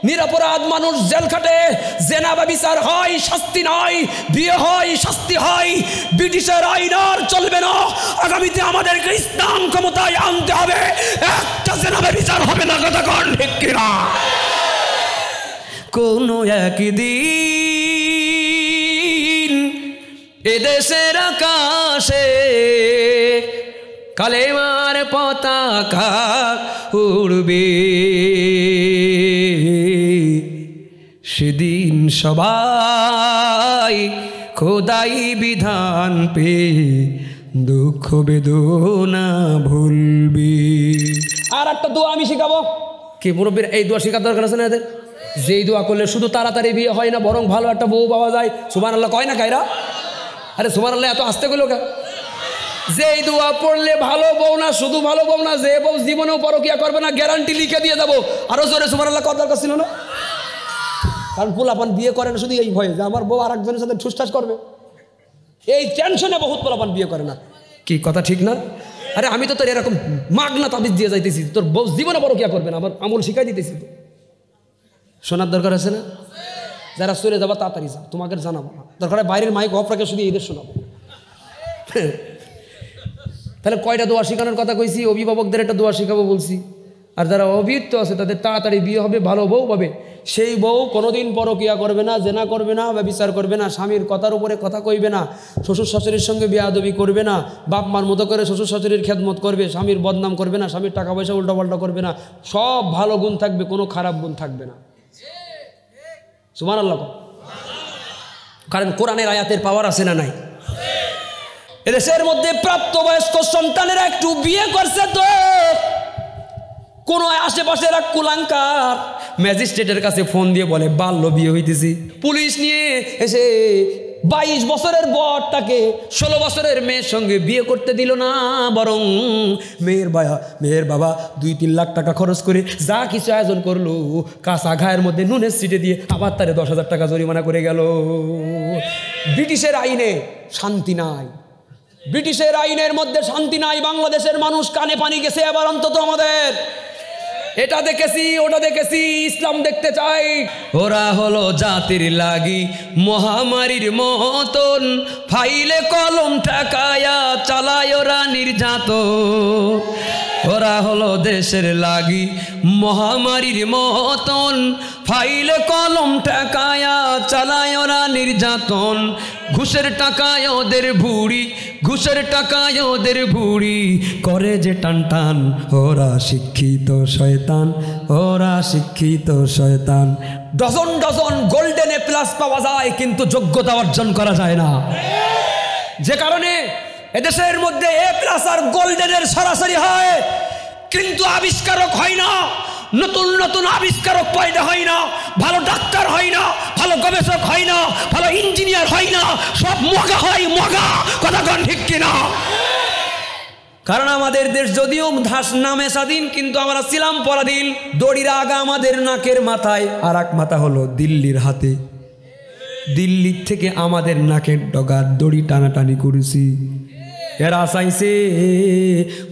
নিরপরাধ মানুষ জেল খাটে, জেনা ব্যভিচার হয় শাস্তি নয়, বিয়ে হয় শাস্তি হয়। ব্রিটিশের আইন আর চলবে না। আগামীতে আমাদেরকে ইসলাম ক্ষমতায় আনতে হবে, একটা জেনা ব্যভিচার হবে না। কথা কোন ঠিক কিনা? কোন একদিন এদেশের আকাশে কালেমার পতাকা উড়বে, সেদিন সবাই খোদাই বিধান পেয়ে দুঃখ বেদনা ভুলবে। আর একটা দোয়া আমি শিখাবো। কি মুরব্বীর এই দোয়া শেখার দরকার আছে না এদের? যেই দোয়া করলে শুধু তাড়াতাড়ি বিয়ে হয় না, বরং ভালো একটা বউ পাওয়া যায়। সুবহানাল্লাহ কয় না কায়রা? আরে সুবহানাল্লাহ এত আস্তে কইলো কে? যেই দোয়া পড়লে ভালো বউ না, শুধু ভালো বউ না, যে বউ জীবনেও পরকিয়া করবে না, গ্যারান্টি লিখে দিয়ে যাবো। আরো জোরে সুবহানাল্লাহ কত দরকার ছিল না? কারণ পোলাপান বিয়ে করে না শুধু এই ভয়ে যে আমার বউ আরেকজনের সাথে ঠুসঠাস করবে, এই টেনশনে বহুত পোলাপান বিয়ে করে না। কি কথা ঠিক না? আরে আমি তো তোর এরকম মাগনা তাবিজ দিয়ে যাইতেছি, তোর বউ জীবনে পরকিয়া করবে না, আমার আমল শিখাই দিতেছি। শোনার দরকার আছে না? যারা চলে যাবা তাড়াতাড়ি যাও, তোমাকে জানাবো না, দরকার বাইরের মাইক অফ রাখে শুধু এদের শোনাবো। তাহলে কয়টা দোয়া শেখানোর কথা কইছি? অভিভাবকদের একটা দোয়া শেখাবো বলছি। আর যারা অভিযুক্ত আছে তাদের তাড়াতাড়ি বিয়ে হবে, ভালো বউ পাবে। সেই বউ কোনোদিন পরকিয়া করবে না, জেনা করবে না, ব্যভিচার করবে না, স্বামীর কথার উপরে কথা কইবে না, শ্বশুর শাশুড়ির সঙ্গে বেয়াদবি করবে না, বাপ মার মতো করে শ্বশুর শাশুড়ির খেদমত করবে, স্বামীর বদনাম করবে না, স্বামীর টাকা পয়সা উল্টাপাল্টা করবে না, সব ভালো গুণ থাকবে, কোনো খারাপ গুণ থাকবে না। সুবহানাল্লাহ। কারণ কোরআনের আয়াতের পাওয়ার আছে না নাই? এদেশের মধ্যে প্রাপ্তবয়স্ক সন্তানেরা একটু বিয়ে করছে তো কোন আশেপাশের এক কুলাঙ্কার ম্যাজিস্ট্রেটের কাছে ফোন দিয়ে বলে বাল্য বিয়ে হইতেছি। পুলিশ নিয়ে এসে 22 বছরের বরটাকে 16 বছরের মেয়ের সঙ্গে বিয়ে করতে দিল না, বরং মেয়ের বাবা 2-3 লাখ টাকা খরচ করে যা কিছু আয়োজন করলো কাঁচা ঘায়ের মধ্যে নুনের সিটে দিয়ে আবার তারে 10,000 টাকা জরিমানা করে গেল। ব্রিটিশের আইনে শান্তি নাই, ব্রিটিশের আইনের মধ্যে শান্তি নাই। বাংলাদেশের মানুষ কানে পানি গেছে এবার অন্তত আমাদের। এটা দেখেছি ওটা দেখেছি, ইসলাম দেখতে চাই। ওরা হলো জাতির লাগি মহামারীর মতন, ফাইলে কলম ঠেকায়া চালায় ওরা নির্যাতন। ওরা হলো দেশের লাগি মহামারীর মতন, ফাইলে কলম ঠেকায়া চালায় ওরা নির্যাতন। ঘুষের টাকায় ওদের ভুড়ি, ঘুষের টাকায় ওদের ভুড়ি করে যে টান টান। ওরা শিক্ষিত শয়তান, ওরা শিক্ষিত শয়তান। Dozen dozen golden A plus পাওয়া যায় কিন্তু যোগ্যতা অর্জন করা যায় না। যে কারণে এদেশের মধ্যে এ প্লাস আর গোল্ডেনের সরাসরি হয় কিন্তু আবিষ্কারক হয় না, নতুন নতুন আবিষ্কারক পয়দা হয় না, ভালো ডাক্তার হয় না, ভালো গবেষক হয় না, ভালো ইঞ্জিনিয়ার হয় না, সব মগা হয় মগা। কথা কোন ঠিক কিনা? কারণ আমাদের দেশ যদিও নামে স্বাধীন কিন্তু আমরা ছিলাম পরাধীন। দড়ির আগা আমাদের নাকের মাথায়, আর এক মাথা হলো দিল্লির হাতে। দিল্লির থেকে আমাদের নাকের ডগার দড়ি টানাটানি করেছি। এরা চাইছে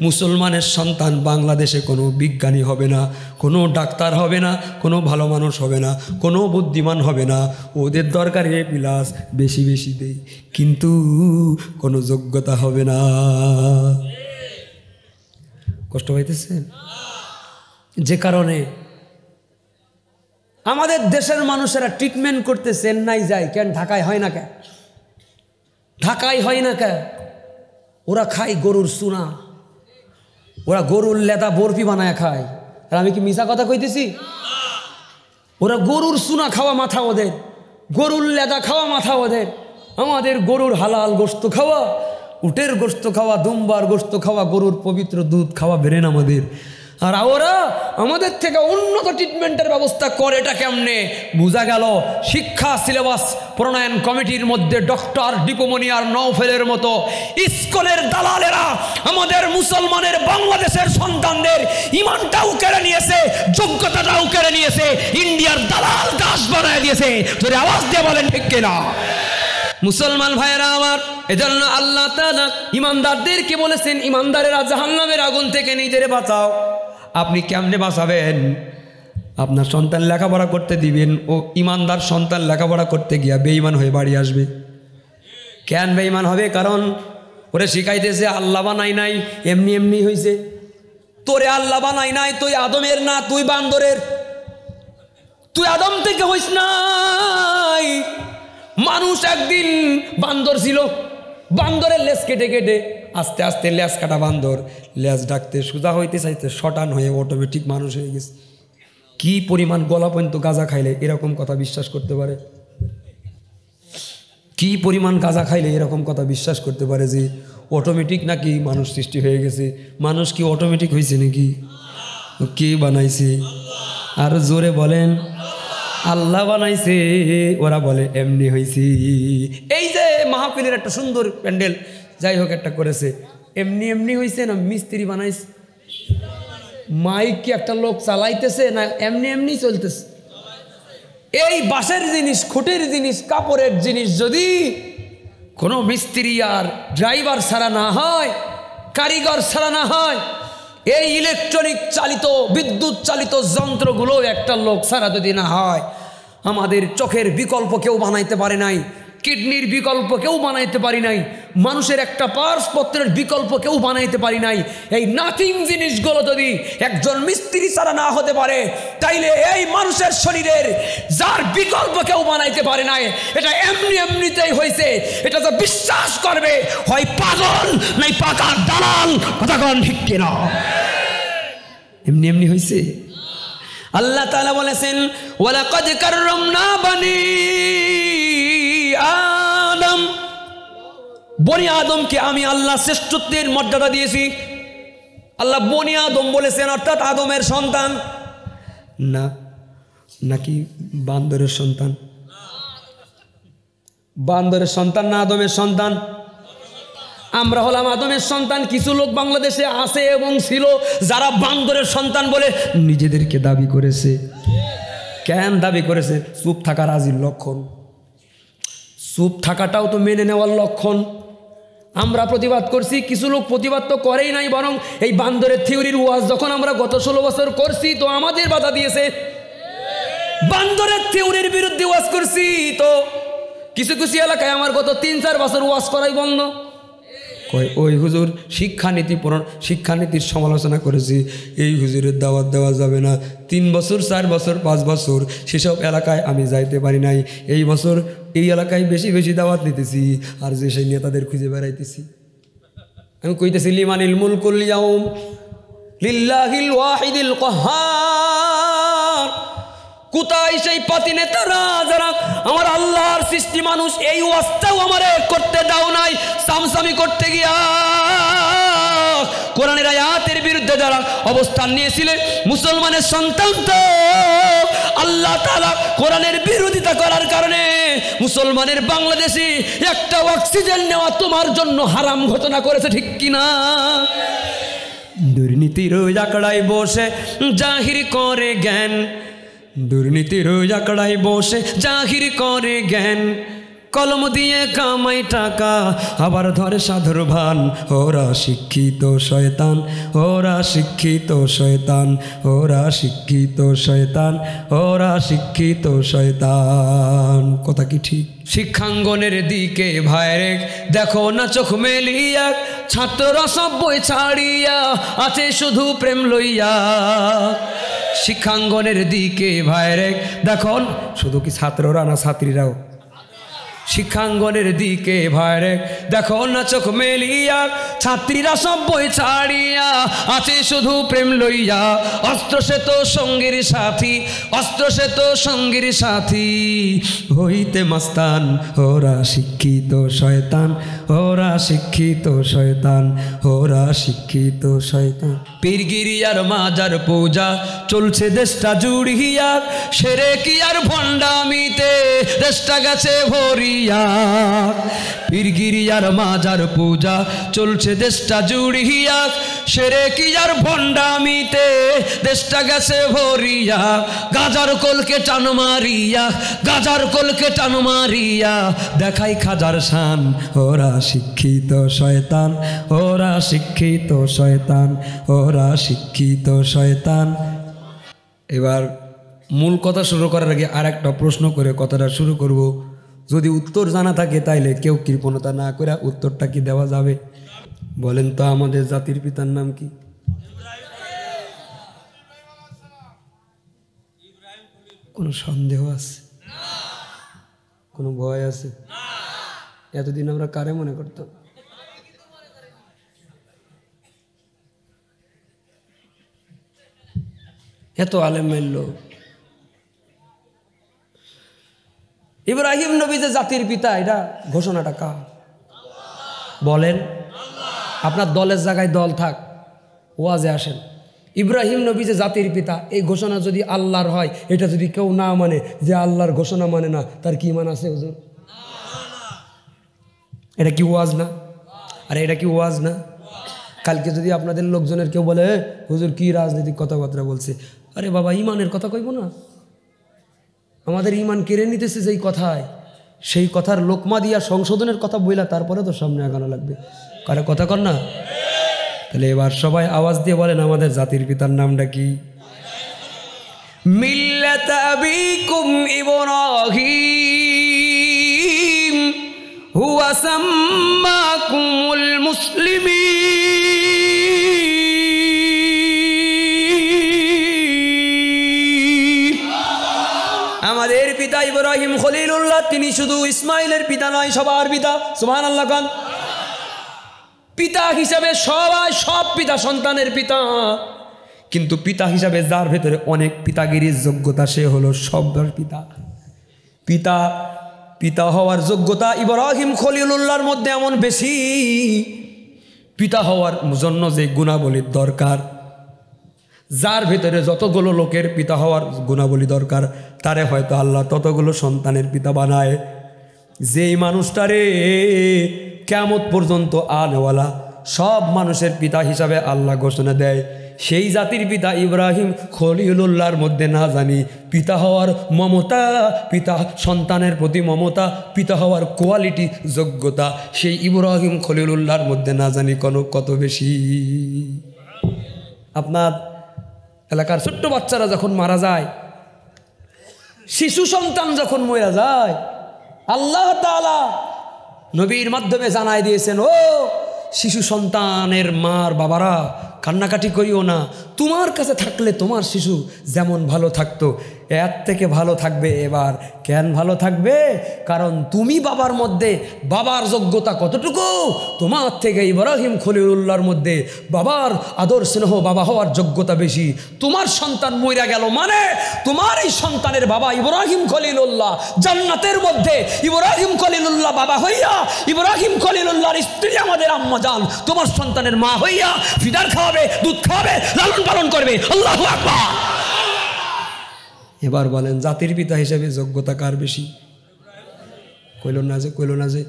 মুসলমানের সন্তান বাংলাদেশে কোনো বিজ্ঞানী হবে না, কোনো ডাক্তার হবে না, কোনো ভালো মানুষ হবে না, কোনো বুদ্ধিমান হবে না। ওদের দরকার এ প্লাস বেশি বেশি দেয় কিন্তু কোনো যোগ্যতা হবে না। কষ্ট পাইতেছে? যে কারণে আমাদের দেশের মানুষেরা ট্রিটমেন্ট করতে চেন্নাই যায় কেন, ঢাকায় হয় না কেন? ঢাকায় হয় না কেন? ওরা খায় গরুর চুনা, ওরা গরুর লেদা বরফি বানায় খায়। আর আমি কি মিছা কথা কইতেছি? ওরা গরুর চুনা খাওয়া মাথা ওদের, গরুর লেদা খাওয়া মাথা ওদের। আমাদের গরুর হালাল গোশত খাওয়া, উটের গোশত খাওয়া, দুম্বার গোশত খাওয়া, গরুর পবিত্র দুধ খাওয়া বেরেন আমাদের। আর ওরা আমাদের থেকে উন্নত ট্রিটমেন্টের ব্যবস্থা করে। এটা কেমনে বোঝা গেল? শিক্ষা সিলেবাস প্রণয়ন কমিটির মধ্যে ডক্টর দীপমণি আর নওফেলের মতো স্কুলের দালালেরা আমাদের মুসলমানের বাংলাদেশের সন্তানদের ইমানটাও কেড়ে নিয়েছে, যোগ্যতাটাও কেড়ে নিয়েছে, ইন্ডিয়ার দালাল দাস বানায় দিয়েছে। যদি আওয়াজ দিয়ে বলেন ঠিক কিনা? মুসলমান ভাইয়েরা আমার, এজন্য আল্লাহ তাআলা ইমানদারদেরকে বলেছেন, ইমানদারেরা জাহান্নামের আগুন থেকে নিজেরে বাঁচাও। আপনি কেমনে বাঁচাবেন? আপনার সন্তান লেখাপড়া করতে দিবেন, ও ইমানদার সন্তান লেখাপড়া করতে গিয়া বেঈমান হয়ে বাড়ি আসবে। কেন বেঈমান হবে? কারণ ওরে শিখাইতেছে আল্লাহ বানাই নাই, এমনি এমনি হয়েছে। তোরে আল্লাহ বানাই নাই, তুই আদমের না, তুই বান্দরের। তুই আদম থেকে হইস নাই। মানুষ একদিন বান্দর ছিল, বান্দরের লেজ কেটে কেটে আস্তে আস্তে লেজ কাটা বান্দর লেজ ডাকতে সোজা হইতে চাইতে শটান হয়ে অটোমেটিক মানুষ হয়ে গেছে। কি পরিমাণ গলা পর্যন্ত গাঁজা খাইলে এরকম কথা বিশ্বাস করতে পারে? কি পরিমাণ গাঁজা খাইলে এরকম কথা বিশ্বাস করতে পারে যে অটোমেটিক নাকি মানুষ সৃষ্টি হয়ে গেছে? মানুষ কি অটোমেটিক হয়েছে নাকি? কে বানাইছে? আর জোরে বলেন, আল্লাহ বানাইছে। ওরা বলে এমনি হয়েছে। এই যে মাহফিলের একটা সুন্দর প্যান্ডেল যাই হোক একটা করেছে, এমনি এমনি হয়েছে না মিস্ত্রি বানাইছে? মাইক কি একটা লোক চালাইতেছে না এমনি এমনি চলতেছে? এই বাঁশের জিনিস, খুঁটির জিনিস, কাপড়ের জিনিস যদি কোনো মিস্ত্রি আর ড্রাইভার ছাড়া না হয়, কারিগর ছাড়া না হয়, এই ইলেকট্রনিক চালিত বিদ্যুৎ চালিত যন্ত্রগুলো একটা লোক ছাড়া যদি না হয়, আমাদের চোখের বিকল্প কেউ বানাইতে পারে নাই, কিডনির বিকল্প কেউ বানাইতে পারি নাই, মানুষের একটা পার্সপত্রের বিকল্প কেউ বানাইতে পারি নাই। এই নাথিং জিনিসগুলো যদি একজন মিস্ত্রি ছাড়া না হতে পারে, তাইলে এই মানুষের শরীরের যার বিকল্প কেউ বানাইতে পারে নাই, এটা এমনি এমনিতেই হয়েছে, এটা তো বিশ্বাস করবে হয় পাগল নাই পাকার দালাল। কথা কোন ঠিক কিনা? এমনি এমনি হয়েছে। আল্লাহ তাআলা বলেছেন ওয়ালাকাদ কাররামনা বানি আদম, বনি আদমকে আমি আল্লাহ শ্রেষ্ঠত্বের মর্যাদা দিয়েছি। আল্লাহ বনি আদম বলেছেন, অর্থাৎ আদমের সন্তান না, নাকি বান্দরের সন্তান? বান্দরের সন্তান না আদমের সন্তান? আমরা হলাম আদমের সন্তান। কিছু লোক বাংলাদেশে আছে এবং ছিল যারা বান্দরের সন্তান বলে নিজেদেরকে দাবি করেছে। কেন দাবি করেছে? চুপ থাকা রাজির লক্ষণ। চুপ থাকাটাও তো মেনে নেওয়ার লক্ষণ। আমরা প্রতিবাদ করছি, কিছু লোক প্রতিবাদ তো করেই নাই, বরং এই বান্দরের থিওরির ওয়াজ যখন আমরা গত 16 বছর করছি তো আমাদের বাধা দিয়েছে। বান্দরের থিওরির বিরুদ্ধে ওয়াজ করছি তো কিছু কিছু এলাকায় আমার গত 3-4 বছর ওয়াজ করাই বন্ধ। ওই হুজুর শিক্ষানীতির সমালোচনা করেছি, এই হুজুরের দাওয়াত দেওয়া যাবে না। 3 বছর 4 বছর 5 বছর সেসব এলাকায় আমি যাইতে পারি নাই। এই বছর এই এলাকায় বেশি বেশি দাওয়াত নিতেছি, আর যে সেই নেতাদের খুঁজে বেড়াইতেছি। আমি কইতেছি লিমানিল মুলকুল ইয়াউম লিল্লাহিল ওয়াহিদিল কাহ্হার। কোথায় সেই পাতি নেতারা যারা আমার আল্লাহর সৃষ্টি মানুষ? এই ওয়াজটাও আমারে করতে দাও নাই। সামসামি করতে গিয়া কোরআনের আয়াতের বিরুদ্ধে যারা অবস্থান নিয়েছিলেন, মুসলমানের সন্তান তো আল্লাহ তাআলা কোরআনের বিরোধিতা করার কারণে মুসলমানের বাংলাদেশে একটা অক্সিজেন নেওয়া তোমার জন্য হারাম ঘটনা করেছে, ঠিক কিনা? দুর্নীতির আঁকড়ায় বসে জাহির করে জ্ঞান, দুর্নীতির আঁকড়ায় বসে জাহির করে জ্ঞান, কলম দিয়ে কামাই টাকা আবার ধরে সাধুর ভান। ওরা শিক্ষিত শয়তান, ওরা শিক্ষিত শয়তান, ওরা শিক্ষিত শয়তান, ওরা শিক্ষিত শয়তান। কথা কি ঠিক? শিক্ষাঙ্গনের দিকে ভাইরে দেখো না চোখ মেলিয়া, ছাত্ররা সব বই ছাড়িয়া আছে শুধু প্রেম লইয়া। শিক্ষাঙ্গনের দিকে ভাইরে দেখো, শুধু কি ছাত্ররা না ছাত্রীরাও? শিক্ষাঙ্গনের দিকে ভাইরে দেখো না চোখ মেলিয়া, ছাত্রীরা সব বই ছাড়িয়া আছে শুধু প্রেম লইয়া। অস্ত্র সে তো সঙ্গীর সাথী, অস্ত্র সে তো সঙ্গীর সাথী, হইতে মাস্তান ওরা শিক্ষিত শয়তান, ওরা শিক্ষিত শয়তান, ওরা শিক্ষিত শয়তান। পীরগিরি আর মাজার পূজা চলছে দেশটা জুড়িয়া, সেরে কি আর ভণ্ডামিতে দেশটা গেছে ভরিয়া। পীরগিরি আর মাজার পূজা চলছে দেশটা জুড়িয়া, সেরে কি আর ভণ্ডামিতে দেশটা গেছে ভরিয়া। গাজার কলকে টান মারিয়া, গাজার কলকে টান মারিয়া দেখাই খাজার শান। ওরা শিক্ষিত শয়তান, ওরা শিক্ষিত শয়তান, ওরা শিক্ষিত শয়তান। এবার মূল কথা শুরু করার আগে আর একটা প্রশ্ন করে কথাটা শুরু করব। যদি উত্তর জানা থাকে তাইলে কেউ কৃপণতা না করে উত্তরটা কি দেওয়া যাবে? বলেন তো, আমাদের জাতির পিতার নাম কি? কোনো সন্দেহ আছে? কোনো ভয় আছে? এতদিন আমরা কারে মনে করতাম? এত আলেম মাইল। ইব্রাহিম নবী যে জাতির পিতা, এটা ঘোষণাটা কার? বলেন। আপনার দলের জায়গায় দল থাক, ওয়াজে আসেন। ইব্রাহিম নবী যে জাতির পিতা, এই ঘোষণা যদি আল্লাহর হয়, এটা যদি কেউ না মানে, যে আল্লাহর ঘোষণা মানে না, তার কি মান আছে হুজুর? এটা কি ওয়াজ না? আরে এটা কি ওয়াজ না? কালকে যদি আপনাদের লোকজনের কেউ বলে, হুজুর কি রাজনৈতিক কথাবার্তা বলছে, আরে বাবা, ইমানের কথা কইব না? আমাদের ইমান কেড়ে নিতেছে যেই কথায়, সেই কথার লোকমা দিয়া সংশোধনের কথা বইলা তারপরে তো সামনে আগানো লাগবে। কারে কথা কর না? তাহলে এবার সবাই আওয়াজ দিয়ে বলেন, আমাদের জাতির পিতার নামটা কি? মিল্লাত আবিকুম ইব্রাহিম হুয়া সাম্মাকুমুল মুসলিমিন। আমাদের পিতা ইব্রাহিম খলিলুল্লাহ, তিনি শুধু ইসমাইলের পিতা নয়, সবার পিতা। সুবহানাল্লাহ খান। পিতা হিসাবে সবাই, সব পিতা সন্তানের পিতা, কিন্তু পিতা হিসাবে যার ভেতরে অনেক পিতাগিরির যোগ্যতা, সে হলো সবার পিতা। পিতা পিতা হওয়ার যোগ্যতা ইব্রাহিম খলিলুল্লাহর মধ্যে এমন বেশি, পিতা হওয়ার জন্য যে গুণাবলীর দরকার, যার ভেতরে যতগুলো লোকের পিতা হওয়ার গুণাবলী দরকার, তারে হয়তো আল্লাহ ততগুলো সন্তানের পিতা বানায়। যেই মানুষটারে কিয়ামত পর্যন্ত আনেওয়ালা সব মানুষের পিতা হিসাবে আল্লাহ ঘোষণা দেয়, সেই জাতির পিতা ইব্রাহিম খলিলুল্লাহর মধ্যে না জানি পিতা হওয়ার মমতা, পিতা সন্তানের প্রতি মমতা, পিতা হওয়ার কোয়ালিটি, যোগ্যতা, সেই ইব্রাহিম খলিলুল্লাহর মধ্যে না জানি কত বেশি। আপনার এলাকার ছোট্ট বাচ্চারা যখন মারা যায়, শিশু সন্তান যখন মরে যায়, আল্লাহ তাআলা নবীর মাধ্যমে জানাই দিয়েছেন, ও শিশু সন্তানের মার বাবারা, কান্নাকাটি করিও না। তোমার কাছে থাকলে তোমার শিশু যেমন ভালো থাকতো, এর থেকে ভালো থাকবে। এবার কেন ভালো থাকবে? কারণ তুমি বাবার মধ্যে বাবার যোগ্যতা কতটুকু, তোমার থেকে ইব্রাহিম খলিলুল্লাহর মধ্যে বাবার আদর স্নেহ, বাবা হওয়ার যোগ্যতা বেশি। তোমার সন্তান মইরা গেল মানে তোমার এই সন্তানের বাবা ইব্রাহিম খলিলুল্লাহ জান্নাতের মধ্যে ইব্রাহিম খলিলুল্লাহ বাবা হইয়া, ইব্রাহিম খলিলুল্লাহর স্ত্রী আমাদের আম্মা জান তোমার সন্তানের মা হইয়া ফিদার খাওয়াবে, দুধ খাওয়াবে, লালন পালন করবে। আল্লাহু আকবার। এবার বলেন, জাতির পিতা হিসেবে যোগ্যতা কার বেশি? কইল না যে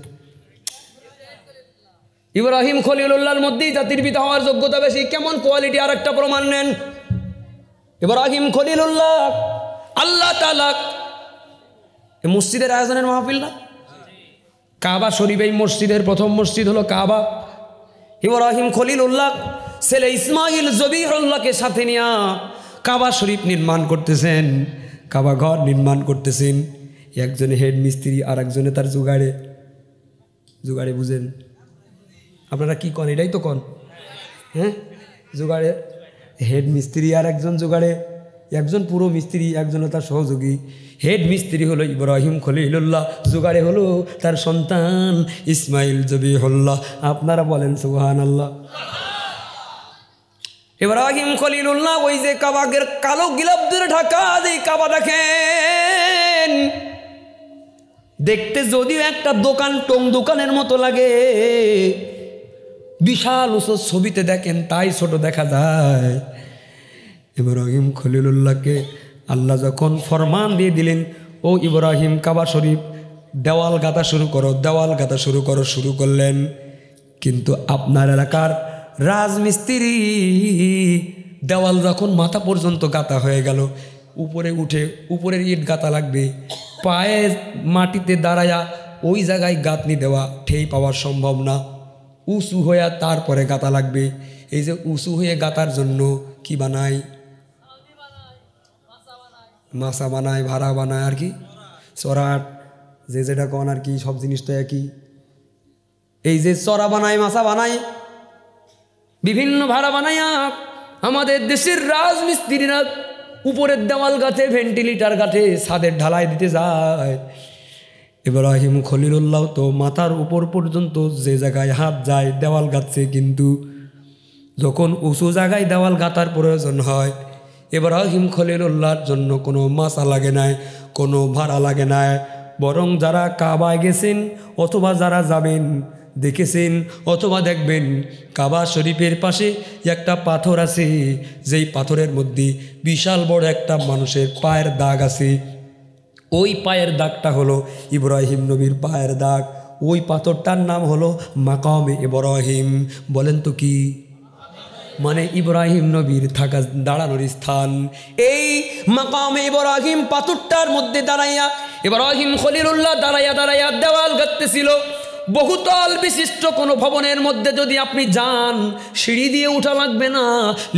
ইব্রাহিম খলিলুল্লাহর মধ্যেই জাতির পিতা হওয়ার যোগ্যতা বেশি। কেমন কোয়ালিটি? আর একটা প্রমাণ নেন। ইব্রাহিম খলিলুল্লাহ আল্লাহ তাআলা মসজিদের আয়োজনের মাহফিল না, কাবা শরীফ, এই মসজিদের প্রথম মসজিদ হলো কাবা। ইব্রাহিম খলিলুল্লাহ ছেলে ইসমাইল জবিহুল্লাহকে সাথে নিয়ে কাবা শরীফ নির্মাণ করতেছেন, কাবা ঘর নির্মাণ করতেছেন। একজনে হেড মিস্ত্রি, আর একজনে তার জোগাড়ে। বুঝেন আপনারা কি কন? এটাই তো কন, হ্যাঁ? জোগাড়ে হেড মিস্ত্রি, আর একজন জোগাড়ে, একজন পুরো মিস্ত্রি, একজন তার সহযোগী। হেড মিস্ত্রি হলো ইব্রাহিম খলিলুল্লাহ, জোগাড়ে হলো তার সন্তান ইসমাইল জবিহুল্লাহ। আপনারা বলেন সুবহানাল্লাহ। ইব্রাহিম খলিলুল্লাহ ওই যে কাবাগের কালো গিলাপ ধরে ঢাকা যে কাবা দেখেন, দেখতে যদিও একটা দোকান, টং দোকানের মতো লাগে, বিশাল উঁচু ছবিতে দেখেন তাই ছোট দেখা যায়। ইব্রাহিম খলিলুল্লাহকে আল্লাহ যখন ফরমান দিয়ে দিলেন, ও ইব্রাহিম কাবা শরীফ দেওয়াল গাঁথা শুরু করো, দেওয়াল গাঁথা শুরু করো, শুরু করলেন। কিন্তু আপনার এলাকার রাজমিস্ত্রি দেওয়াল যখন মাথা পর্যন্ত গাঁথা হয়ে গেল, উপরে উঠে উপরের ইট গাঁথা লাগবে, পায়ে মাটিতে দাঁড়ায়া ওই জায়গায় গাঁথনি দেওয়া ঠেই পাওয়া সম্ভব না, উঁচু হয়ে তারপরে গাঁথা লাগবে। এই যে উঁচু হয়ে গাঁথার জন্য কি বানায়? মাছা বানায়, ভাড়া বানায়, আর কি চড়াট, যে যেটা কন আর কি, সব জিনিসটা একই। এই যে চড়া বানায়, মাছা বানায়, বিভিন্ন ভাড়া বানাইয়া আমাদের দেশের রাজমিস্ত্রিরা উপরের দেওয়াল গাঁথে, ভেন্টিলেটর গাঁথে, ছাদের ঢালাই দিতে যায়। ইব্রাহিম খলিলুল্লাহ তো মাথার উপর পর্যন্ত যে জায়গায় হাত যায় দেওয়াল গাঁথছে, কিন্তু যখন উঁচু জায়গায় দেওয়াল গাঁথার প্রয়োজন হয় ইব্রাহিম খলিলুল্লাহর জন্য কোনো মাছা লাগে নাই, কোনো ভাড়া লাগে নাই। বরং যারা কাবায় গেছেন অথবা যারা যাবেন দেখেছেন অথবা দেখবেন, কাবা শরীফের পাশে একটা পাথর আছে, যেই পাথরের মধ্যে বিশাল বড় একটা মানুষের পায়ের দাগ আছে। ওই পায়ের দাগটা হলো ইব্রাহিম নবীর পায়ের দাগ। ওই পাথরটার নাম হলো মাকামে ইব্রাহিম। বলেন তো কি? মানে ইব্রাহিম নবীর থাকা দাঁড়ানোর স্থান। এই মাকামে ইব্রাহিম পাথরটার মধ্যে দাঁড়াইয়া ইব্রাহিম খলিলুল্লাহ দাঁড়াইয়া দাঁড়াইয়া দেওয়াল গাঁথতেছিল। বহুতল বিশিষ্ট কোনো ভবনের মধ্যে যদি আপনি যান, সিঁড়ি দিয়ে উঠা লাগবে না,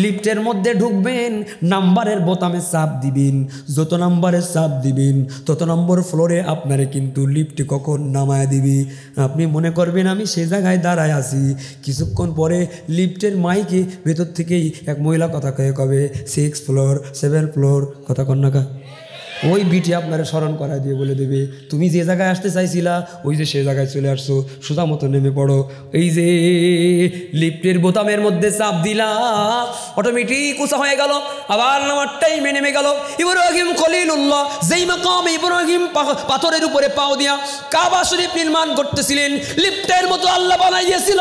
লিফটের মধ্যে ঢুকবেন, নাম্বারের বোতামে চাপ দিবেন, যত নাম্বারের চাপ দিবেন তত নম্বর ফ্লোরে আপনারে কিন্তু লিফটে কখন নামায় দিবি। আপনি মনে করবেন আমি সে জায়গায় দাঁড়ায় আছি, কিছুক্ষণ পরে লিফটের মাইকে ভেতর থেকেই এক মহিলা কথা কবে 6 ফ্লোর 7 ফ্লোর, কথা কন না কা, ওই বিটি আপনারা স্মরণ করায় দিয়ে বলে দেবে তুমি যে জায়গায় আসতে চাইছিলা ওই যে সে জায়গায় চলে আসছো, সোজা মতো নেমে পড়ো। এই যে লিফটের বোতামের মধ্যে চাপ দিলা, অটোমেটিক উঁচা হয়ে গেল, আবার নামার টাইমে নেমে গেল। ইব্রাহিম খলিলুল্লাহ যেই মাকামে ইব্রাহিম পাথরের উপরে পাও দিয়া কাবা শরীফ নির্মাণ করতেছিলেন, লিফটের মতো আল্লাহ বানাইয়েছিল।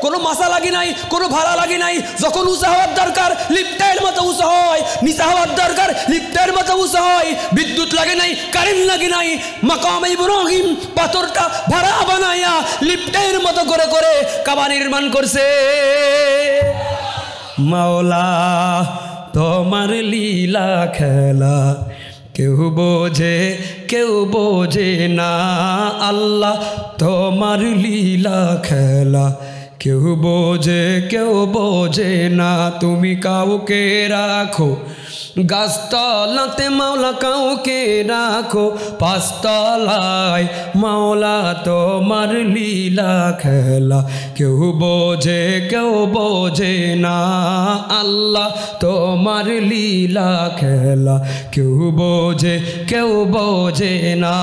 কোনো মাছা লাগি নাই, কোনো ভাড়া লাগি নাই। যখন উঁচা হওয়ার দরকার লিফটের মতো উঁচা হয়, নিচা হওয়ার দরকার লিফটের মতো উঁচা হয়। বিদ্যুৎ লাগে নাই, কারেন্ট লাগে নাই। মাকামে ইব্রাহিম পাথরটা ভাড়া বানাইয়া লিফটের মতো করে করে কাবা নির্মাণ করছে। মাওলা তোমার লীলা খেলা কেউ বোঝে না, আল্লাহ তোমার লীলা খেলা কেউ বোঝে না। তুমি কাউকে রাখো গাছতলাতে মাওলা, কাউকে রাখো পাঁচতলায়, মাওলা তোমার লীলা খেলা কেউ বোঝে না, আল্লাহ তোমার লীলা খেলা কেউ বোঝে না।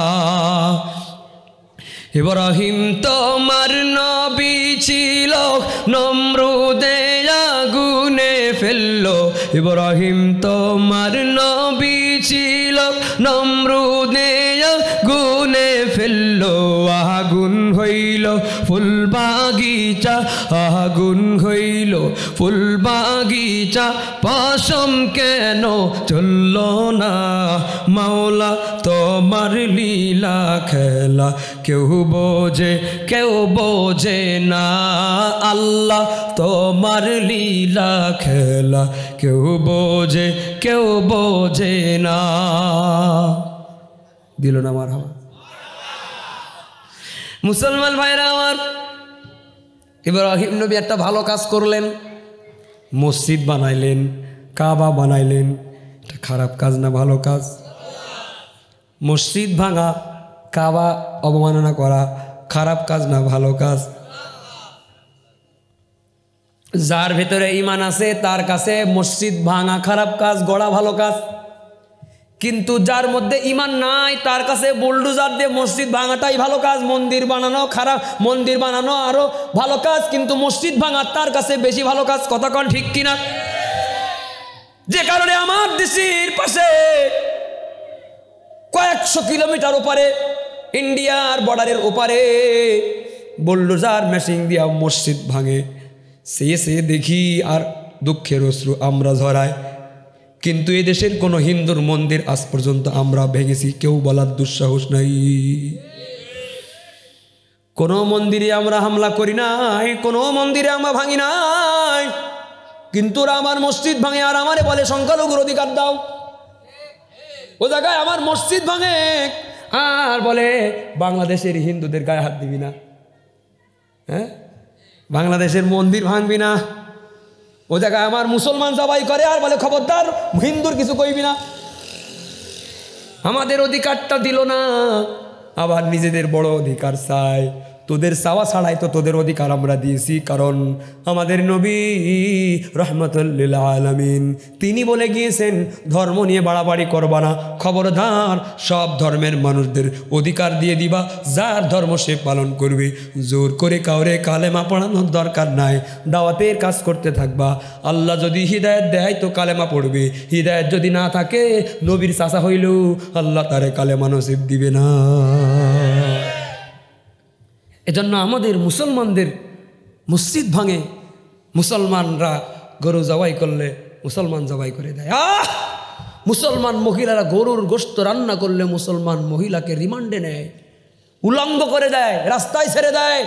ইব্রাহিম তোমার নবী ছিল, নমরুদে আগুনে ফেললো। ইব্রাহিম তোমার নবী ছিল, নমরুদে আগুনে ফেললো। আগুন হইল ফুল বাগিচা, আগুন হইল ফুল বাগিচা, পশম কেন চলল না, মাওলা তোমার লীলা খেলা কেউ বোঝে না, আল্লাহ তোমার লীলা খেলা কেউ বোঝে না। দিল না আমার হাওয়া। মুসলমান ভাইরা আমার, ইব্রাহিম নবী একটা ভালো কাজ করলেন, মসজিদ বানাইলেন, কাবা বানাইলেন। এটা খারাপ কাজ না ভালো কাজ? মসজিদ ভাঙা, কাবা অবমাননা করা খারাপ কাজ না ভালো কাজ? যার ভেতরে ঈমান আছে তার কাছে মসজিদ ভাঙা খারাপ কাজ, গড়া ভালো কাজ। কিন্তু যার মধ্যে ঈমান নাই তার কাছে বুলডোজার দিয়ে মসজিদ ভাঙাটাই ভালো কাজ। মন্দির বানানো খারাপ, মন্দির বানানো আরো ভালো কাজ, কিন্তু মসজিদ ভাঙা তার কাছে বেশি ভালো কাজ। কথা কন ঠিক কিনা? যে কারণে আমার দেশের পাশে কয়েকশো কিলোমিটার ওপারে, ইন্ডিয়ার বর্ডারের ওপারে বুলডোজার মেশিন দিয়া মসজিদ ভাঙে। সে দেখি আর দুঃখের অশ্রু আমরা ঝরাই। কিন্তু এই দেশের কোনো হিন্দুর মন্দির আজ পর্যন্ত আমরা ভেঙেছি কেউ বলার দুঃসাহস নাই। কোনো মন্দিরে আমরা হামলা করি নাই, কোনো মন্দিরে আমরা ভাঙি নাই, কিন্তু ওরা আমার মসজিদ ভাঙে আর আমারে বলে সংখ্যালঘুর অধিকার দাও। ও জায়গায় আমার মসজিদ ভাঙে আর বলে বাংলাদেশের হিন্দুদের গায়ে হাত দিবি না, হ্যাঁ বাংলাদেশের মন্দির ভাঙবি না। ও জায়গায় আমার মুসলমান জবাই করে আর বলে খবরদার হিন্দুর কিছু কইবি না। আমাদের অধিকারটা দিল না, আবার নিজেদের বড় অধিকার চায়। তোদের চাওয়া ছাড়াই তো তোদের অধিকার আমরা দিয়েছি। কারণ আমাদের নবী রহমাতুল লিল আলামিন তিনি বলে গিয়েছেন, ধর্ম নিয়ে বাড়াবাড়ি করবা না, খবরদার সব ধর্মের মানুষদের অধিকার দিয়ে দিবা, যার ধর্ম সে পালন করবে। জোর করে কাউরে কালেমা পড়ানোর দরকার নাই, দাওয়াতের কাজ করতে থাকবা। আল্লাহ যদি হিদায়াত দেয় তো কালেমা পড়বে, হিদায়াত যদি না থাকে, নবীর চাচা হইলেও আল্লাহ তারে কালেমা নসিব দিবে না। এজন্য আমাদের মুসলমানদের মসজিদ ভাঙে, মুসলমানরা গরু জবাই করলে মুসলমান জবাই করে দেয়। মুসলমান মহিলারা গরুর গোশত রান্না করলে মুসলমান মহিলাকে রিমান্ডে নেয়, উলঙ্গ করে দেয়, রাস্তায় ছেড়ে দেয়।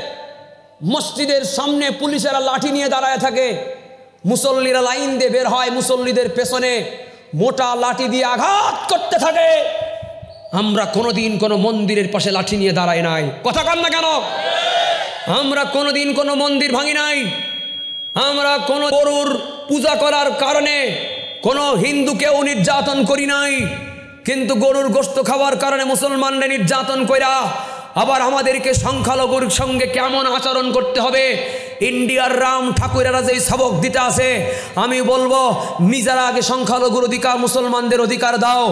মসজিদের সামনে পুলিশেরা লাঠি নিয়ে দাঁড়ায় থাকে, মুসল্লিরা লাইন দিয়ে বের হয়, মুসল্লিদের পেছনে মোটা লাঠি দিয়ে আঘাত করতে থাকে। আমরা কোনোদিন কোনো মন্দিরের পাশে লাঠি নিয়ে দাঁড়াই নাই, কথা কন না কেন? আমরা কোনোদিন কোনো মন্দির ভাঙি নাই, আমরা কোনো গরুর পূজা করার কারণে কোনো হিন্দুকেও নির্যাতন করি নাই। কিন্তু গরুর গোশত খাওয়ার কারণে মুসলমানরা নির্যাতন কইরা আবার আমাদেরকে সংখ্যালঘুর সঙ্গে কেমন আচরণ করতে হবে, ইন্ডিয়ার রাম ঠাকুরেরা যেই সবক দিতে আছে, আমি বলবো নিজেরা আগে সংখ্যালঘুর অধিকার, মুসলমানদের অধিকার দাও,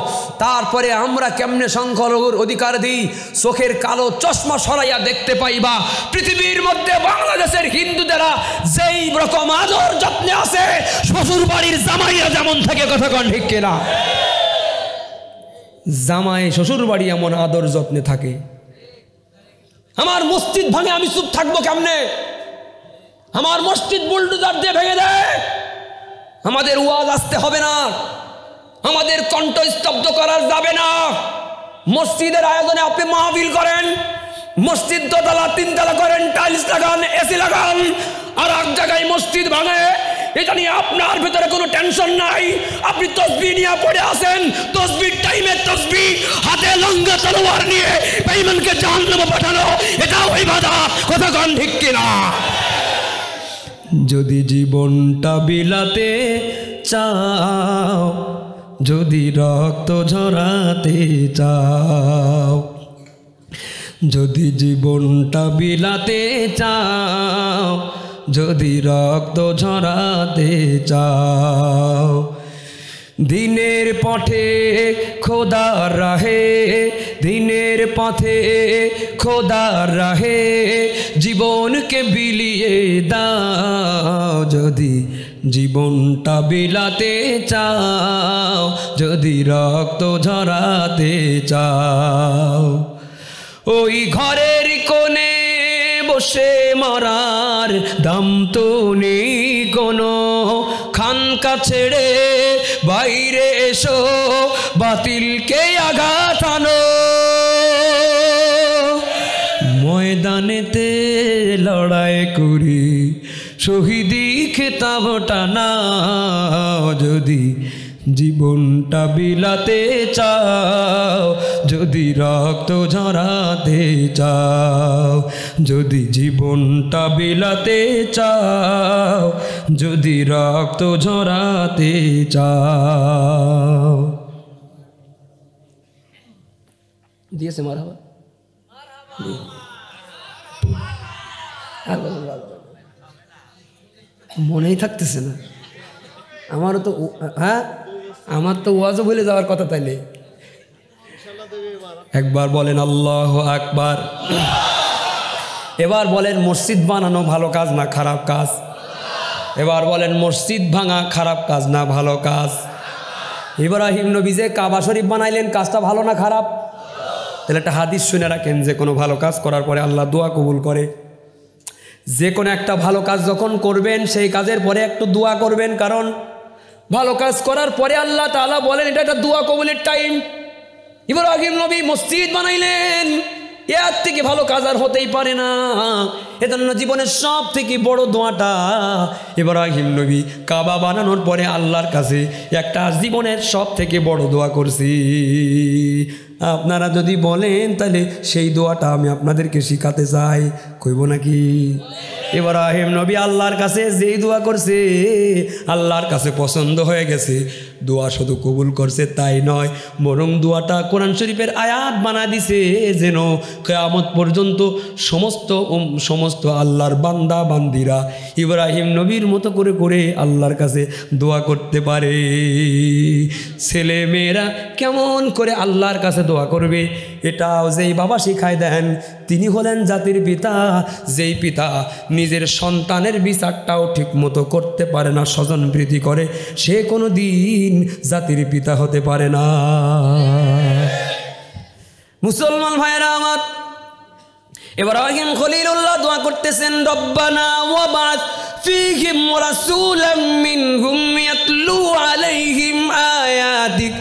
তারপরে আমরা কেমনে সংখ্যালঘুর অধিকার দিই। চোখের কালো চশমা সরাইয়া দেখতে পাইবা পৃথিবীর মধ্যে বাংলাদেশের হিন্দুদেরা যেই রকম আদর যত্নে আছে, শ্বশুর বাড়ির জামাইরা যেমন থাকে, কথা কন ঠিক কিনা? জামাই শ্বশুর বাড়ি এমন আদর যত্নে থাকে। আমার মসজিদ ভাঙে আমি চুপ থাকবো কেমনে? আমার মসজিদ বুলডোজার দিয়ে ভেঙে দেয়, আমাদের ওয়াজ আসতে হবে না, আমাদের কণ্ঠ স্তব্ধ করা যাবে না। মসজিদের আয়োজনে আপনি মাহফিল করেন, মসজিদ দোতলা তিনতলা করেন, টাইলস লাগান, এসি লাগান, আর এক জায়গায় মসজিদ ভাঙে, এটা নিয়ে আপনার ভিতরে কোনো টেনশন নাই। আপনি তসবিহ নিয়ে পড়ে আছেন, তসবির টাইমে তসবিহ, হাতে লঙ্গা তলোয়ার নিয়ে বেঈমানকে জাহান্নামে পাঠানো, এটাও ইবাদত, কথা কন ঠিক কিনা? যদি জীবনটা বিলাতে চাও, যদি রক্ত ঝরাতে চাও, যদি জীবনটা বিলাতে চাও, যদি রক্ত ঝরাতে চাও, দিনের পথে খোদার রাহে, দিনের পথে খোদার রাহে জীবনকে বিলিয়ে দাও। যদি জীবনটা বিলাতে চাও, যদি রক্ত ঝরাতে চাও, ওই ঘরের কোণে বসে মরার দাম তো নেই কোনো, খানকা ছেড়ে বাইরে এসো, বাতিলকে আঘাত আনো, ময়দানেতে লড়াই করি শহীদি খেতাবটা নাও। যদি জীবনটা বিলাতে চাও, যদি রক্ত ঝরাতে চাও, যদি জীবনটা বিলাতে চাও, যদি রক্ত ঝরাতে চাও। দিয়েছে মারহাবা, মনেই থাকতেছে না আমারও তো। হ্যাঁ, আমার তো ওয়াজও বলে যাওয়ার কথা, তাইলে একবার বলেন আল্লাহু আকবার। এবার বলেন মসজিদ বানানো ভালো কাজ না খারাপ কাজ? এবার বলেন মসজিদ ভাঙা খারাপ কাজ না ভালো কাজ? ইব্রাহিম নবী যে কাবা শরীফ বানাইলেন, কাজটা ভালো না খারাপ? তাহলে একটা হাদিস শুনে রাখেন, যে কোনো ভালো কাজ করার পরে আল্লাহ দোয়া কবুল করে। যে কোনো একটা ভালো কাজ যখন করবেন, সেই কাজের পরে একটু দোয়া করবেন, কারণ ভালো কাজ করার পরে আল্লাহ তাআলা বলেন এটা একটা দোয়া কবুলের টাইম। ইব্রাহিম নবী মসজিদ বানাইলেন, এর থেকে ভালো কাজ আর হতেই পারে না। এজন্য জীবনের সব থেকে বড় দোয়াটা ইব্রাহিম নবী কাবা বানানোর পরে আল্লাহর কাছে একটা জীবনের সব থেকে বড় দোয়া করছি। আপনারা যদি বলেন তাহলে সেই দোয়াটা আমি আপনাদেরকে শিখাতে চাই, কইব নাকি? ইব্রাহিম নবী আল্লাহর কাছে যেই দোয়া করছে, আল্লাহর কাছে পছন্দ হয়ে গেছে। দোয়া শুধু কবুল করছে তাই নয়, বরং দোয়াটা কোরআন শরীফের আয়াত বানা দিছে যেন কিয়ামত পর্যন্ত সমস্ত আল্লাহর বান্দা বান্দিরা ইব্রাহিম নবীর মতো করে করে আল্লাহর কাছে দোয়া করতে পারে। ছেলে মেয়েরা কেমন করে আল্লাহর কাছে দোয়া করবে এটাও যেই বাবা শিখায় দেন তিনি হলেন জাতির পিতা। যেই পিতা নিজের সন্তানের বিচারটাও ঠিক মতো করতে পারে না, স্বজন প্রীতি করে, সে কোনো দিন জাতির পিতা হতে পারে না। মুসলমান ভাইয়েরা আমার, ইব্রাহিম খলিলুল্লাহ দোয়া করতেছেন, রব্বানা ওয়াবা'থ ফীহিম রাসূলাম মিনহুম ইয়াতলু আলাইহিম আয়াতিক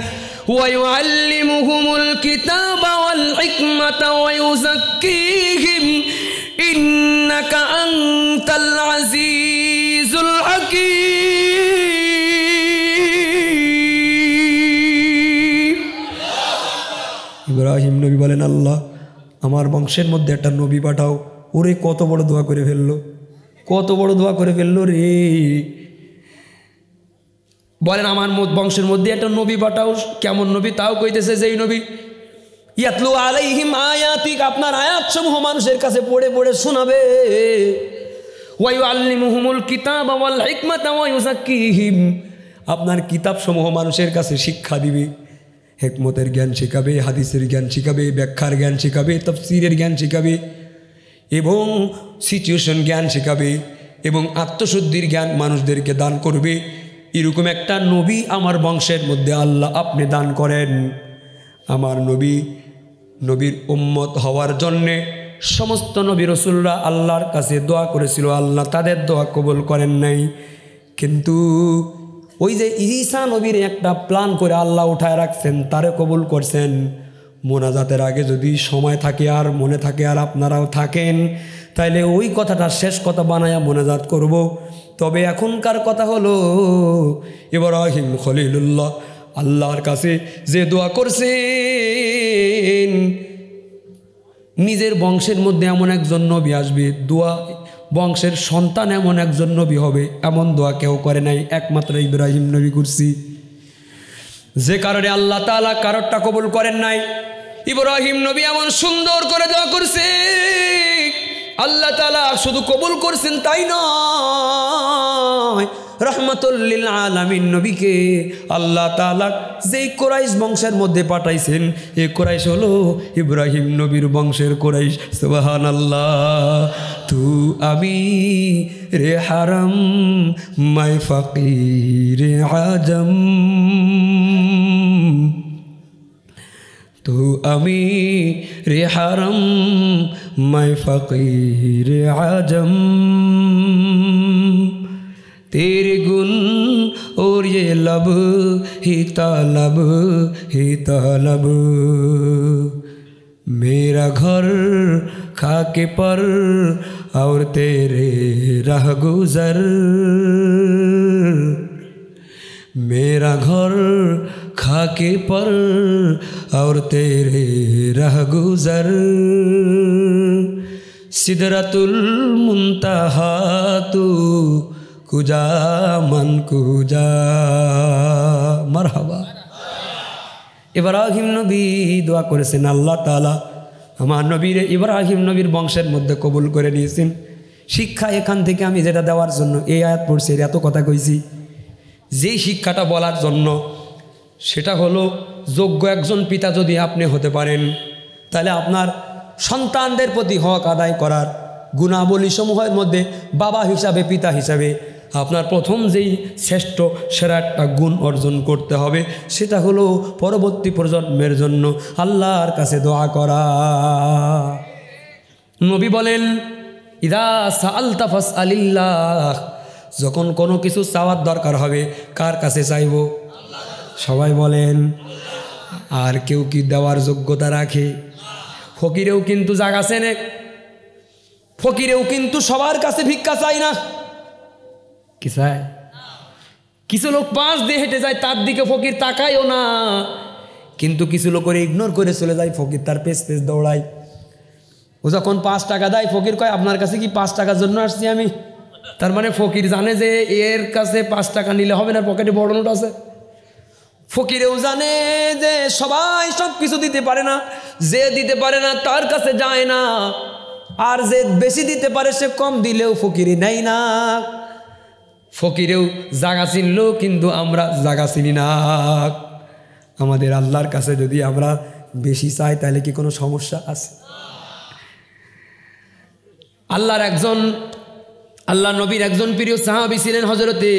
ওয়া ইউআল্লিমুহুমুল কিতাবা ওয়াল হিকমাতা ওয়া ইউযাক্কিহিম ইন্নাকা আনতাল আজিজুল হাকীম। ইব্রাহিম নবী বলেন, আল্লাহ আমার বংশের মধ্যে একটা নবী পাঠাও। ওরে কত বড় দোয়া করে ফেললো, কত বড় দোয়া করে ফেললো রে। বলেন আমার বংশের মধ্যে একটা নবী পাঠাও। কেমন নবী? তাও কইতেছে যেই নবী ইয়াতলু আলাইহিম আয়াতিক, আপনার আয়াতসমূহ মানুষের কাছে পড়ে পড়ে শোনাবে, ওয়া ইউআল্লিমুহুমুল কিতাবা ওয়াল হিকমাতা ওয়া ইউযাক্কিহিম, আপনার কিতাবসমূহ মানুষের কাছে শিক্ষা দিবে, হিকমতের জ্ঞান শেখাবে, হাদিসের জ্ঞান শেখাবে, ব্যাখ্যার জ্ঞান শেখাবে, তাফসীরের জ্ঞান শেখাবে এবং সিচুয়েশন জ্ঞান শেখাবে এবং আত্মশুদ্ধির জ্ঞান মানুষদেরকে দান করবে। এরকম একটা নবী আমার বংশের মধ্যে আল্লাহ আপনি দান করেন। আমার নবীর উম্মত হওয়ার জন্যে সমস্ত নবী রাসূলরা আল্লাহর কাছে দোয়া করেছিল, আল্লাহ তাদের দোয়া কবুল করেন নাই। কিন্তু ওই যে ঈসা নবীর একটা প্ল্যান করে আল্লাহ উঠায় রাখছেন, তারে কবুল করছেন। মোনাজাতের আগে যদি সময় থাকে আর মনে থাকে আর আপনারাও থাকেন, তাইলে ওই কথাটা শেষ কথা বানায়া মোনাজাত করব। তবে এখনকার কথা হলো ইব্রাহিম খলিলুল্লাহ আল্লাহর কাছে যে দোয়া করছেন, নিজের বংশের মধ্যে এমন একজন নবী আসবে, দোয়া বংশের সন্তান এমন একজন নবী হবে, এমন দোয়া কেউ করে নাই, একমাত্র ইব্রাহিম নবী করছি। যে কারণে আল্লাহ তাআলা কারোরটা কবুল করেন নাই। ইব্রাহিম নবী এমন সুন্দর করে দোয়া করছে, আল্লাহ তাআলা শুধু কবুল করছেন তাই নয়, রহমাতুল লিল আলামিন নবীকে আল্লাহ তাআলা যেই কুরাইশ বংশের মধ্যে পাঠাইছেন, এই কুরাইশ হলো ইব্রাহিম নবীর বংশের কুরাইশ। সুবহানাল্লাহ। তু আমি রে হারাম মাই ফকির আজম, তো আমি রে হারম मैं फ़कीर आजम, तेरे गुन और ये लब ही तालब, मेरा घर खाके पर और तेरे राह गुज़र, मेरा घर खाके पर और तेरे राह गुज़र, सिदरतुल मुंतहा तू कुजा मन कुजा। मरहबा। ইব্রাহিম নবী দোয়া করেছেন, আল্লাহ তাআলা আমার নবীর ইব্রাহিম নবীর বংশের মধ্যে কবুল করে নিয়েছেন। শিক্ষা এখান থেকে আমি যেটা দেওয়ার জন্য এই আয়াত পড়ছি, এত কথা কইছি, যেই শিক্ষাটা বলার জন্য সেটা হলো যোগ্য একজন পিতা যদি আপনি হতে পারেন, তাহলে আপনার সন্তানদের প্রতি হক আদায় করার গুণাবলী সমূহের মধ্যে বাবা হিসাবে, পিতা হিসাবে আপনার প্রথম যেই শ্রেষ্ঠ সেরা একটা গুণ অর্জন করতে হবে, সেটা হলো পরবর্তী প্রজন্মের জন্য আল্লাহর কাছে দোয়া করা। নবী বলেন, ইদা সাআলতা ফাসআলিল্লাহ, যখন কোনো কিছু চাওয়ার দরকার হবে কার কাছে চাইব? সবাই বলেন। আর কেউ কি দেওয়ার যোগ্যতা রাখে? ফকিরেও কিন্তু জায়গা চেনে, ফকিরেও কিন্তু সবার কাছে ভিক্ষা চাই না। কি চায়? কিছু লোক পাশ দিয়ে হেঁটে যায়, তার দিকে ফকির তাকায়ও না, কিন্তু কিছু লোক করে ইগনোর করে চলে যায়, ফকির তার পেছ পেছ দৌড়ায়। ও যখন 5 টাকা দেয়, ফকির কয় আপনার কাছে কি 5 টাকার জন্য আসছি আমি? তার মানে ফকির জানে যে এর কাছে 5 টাকা নিলে হবে না, পকেটে বড় নোট আছে। ফকিরেও জানে যে সবাই সব কিছু দিতে পারে না, যে দিতে পারে না তার কাছে যায় না, আর যে বেশি দিতে পারে সে কম দিলেও ফকিরে নেই না। ফকিরেও জায়গা চিনল, কিন্তু আমরা জায়গা চিনি না। আমাদের আল্লাহর কাছে যদি আমরা বেশি চাই তাহলে কি কোনো সমস্যা আছে? আল্লাহ নবীর একজন প্রিয় সাহাবী ছিলেন হযরতে